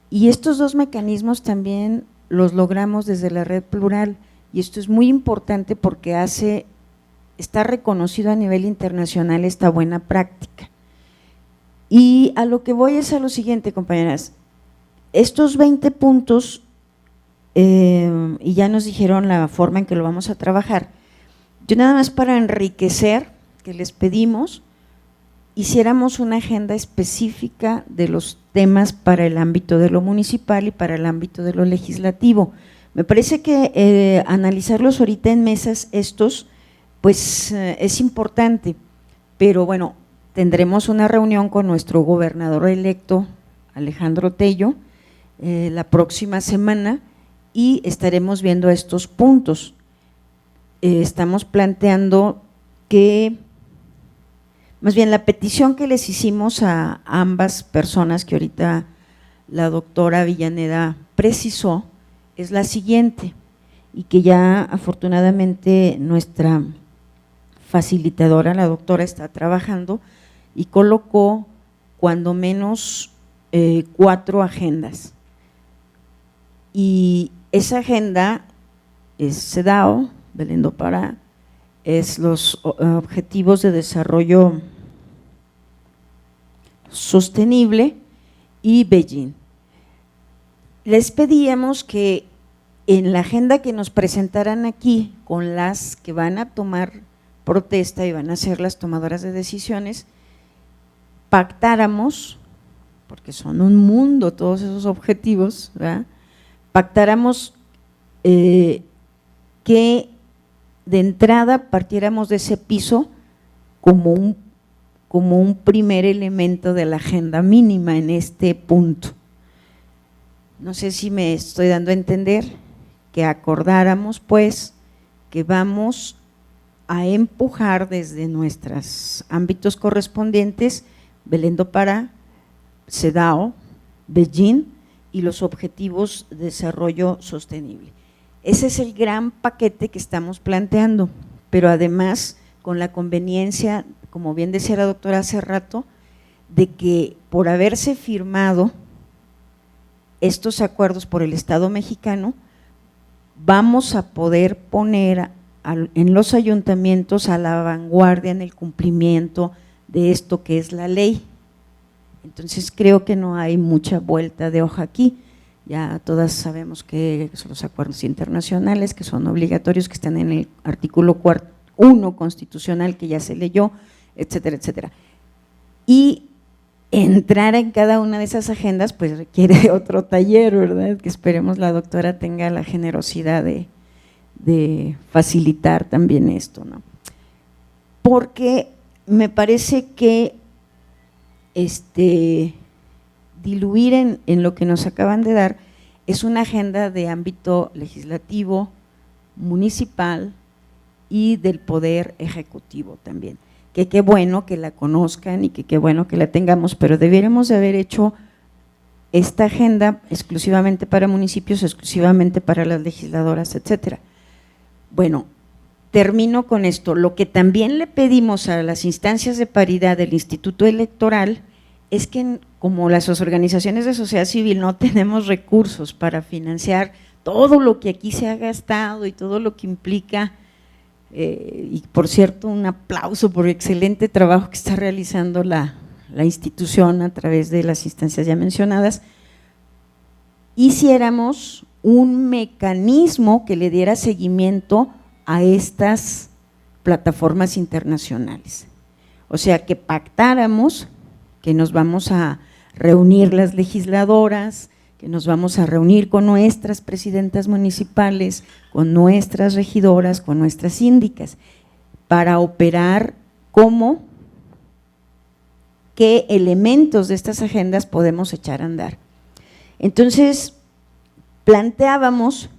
Y estos dos mecanismos también los logramos desde la Red Plural, y esto es muy importante porque está reconocido a nivel internacional esta buena práctica. Y a lo que voy es a lo siguiente, compañeras, estos 20 puntos, y ya nos dijeron la forma en que lo vamos a trabajar, yo nada más para enriquecer, que les pedimos, hiciéramos una agenda específica de los temas para el ámbito de lo municipal y para el ámbito de lo legislativo. Me parece que analizarlos ahorita en mesas estos, pues es importante, pero bueno, tendremos una reunión con nuestro gobernador electo, Alejandro Tello, la próxima semana y estaremos viendo estos puntos. Estamos planteando que, más bien la petición que les hicimos a ambas personas que ahorita la doctora Villaneda precisó, es la siguiente, y que ya afortunadamente nuestra facilitadora, la doctora, está trabajando y colocó cuando menos 4 agendas. Y esa agenda es CEDAW, Belén do Pará, es los Objetivos de Desarrollo Sostenible y Beijing. Les pedíamos que en la agenda que nos presentaran aquí, con las que van a tomar protesta y van a ser las tomadoras de decisiones, pactáramos, porque son un mundo todos esos objetivos, ¿verdad?, pactáramos que de entrada partiéramos de ese piso como un primer elemento de la agenda mínima en este punto. No sé si me estoy dando a entender, que acordáramos pues que vamos a empujar desde nuestros ámbitos correspondientes Belén do Pará, CEDAW, Beijing y los Objetivos de Desarrollo Sostenible. Ese es el gran paquete que estamos planteando, pero además con la conveniencia, como bien decía la doctora hace rato, de que por haberse firmado estos acuerdos por el Estado mexicano, vamos a poder poner en los ayuntamientos a la vanguardia en el cumplimiento de esto que es la ley. Entonces creo que no hay mucha vuelta de hoja aquí, ya todas sabemos que son los acuerdos internacionales, que son obligatorios, que están en el artículo 1 constitucional que ya se leyó, etcétera, etcétera. Y entrar en cada una de esas agendas pues requiere otro taller, ¿verdad?, que esperemos la doctora tenga la generosidad de facilitar también esto, ¿no? Porque me parece que diluir en lo que nos acaban de dar es una agenda de ámbito legislativo, municipal y del poder ejecutivo también, que qué bueno que la conozcan y que qué bueno que la tengamos, pero debiéramos de haber hecho esta agenda exclusivamente para municipios, exclusivamente para las legisladoras, etcétera. Bueno, termino con esto. Lo que también le pedimos a las instancias de paridad del Instituto Electoral es que como las organizaciones de sociedad civil no tenemos recursos para financiar todo lo que aquí se ha gastado y todo lo que implica, y por cierto un aplauso por el excelente trabajo que está realizando la institución a través de las instancias ya mencionadas, hiciéramos un mecanismo que le diera seguimiento a estas plataformas internacionales. O sea, que pactáramos que nos vamos a reunir las legisladoras, que nos vamos a reunir con nuestras presidentas municipales, con nuestras regidoras, con nuestras síndicas, para operar cómo, qué elementos de estas agendas podemos echar a andar. Entonces, planteábamos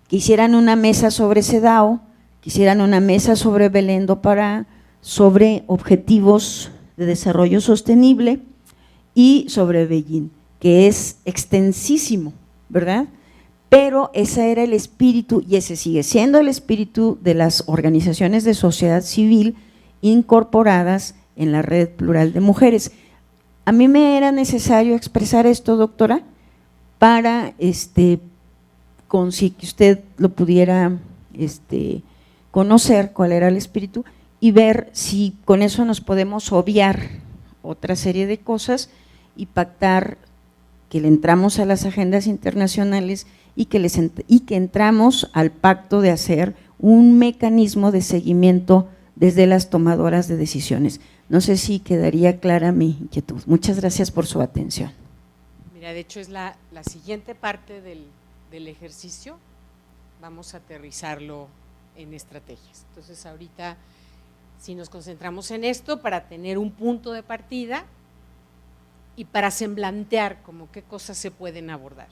que hicieran una mesa sobre CEDAW, que hicieran una mesa sobre Belén do Pará, sobre objetivos de desarrollo sostenible y sobre Beijing, que es extensísimo, ¿verdad? Pero ese era el espíritu y ese sigue siendo el espíritu de las organizaciones de sociedad civil incorporadas en la Red Plural de Mujeres. A mí me era necesario expresar esto, doctora, para que usted lo pudiera conocer cuál era el espíritu y ver si con eso nos podemos obviar otra serie de cosas y pactar que le entramos a las agendas internacionales y que entramos al pacto de hacer un mecanismo de seguimiento desde las tomadoras de decisiones. No sé si quedaría clara mi inquietud. Muchas gracias por su atención.
Mira, de hecho es la siguiente parte del ejercicio, vamos a aterrizarlo en estrategias. Entonces ahorita si nos concentramos en esto para tener un punto de partida y para semblantear como qué cosas se pueden abordar.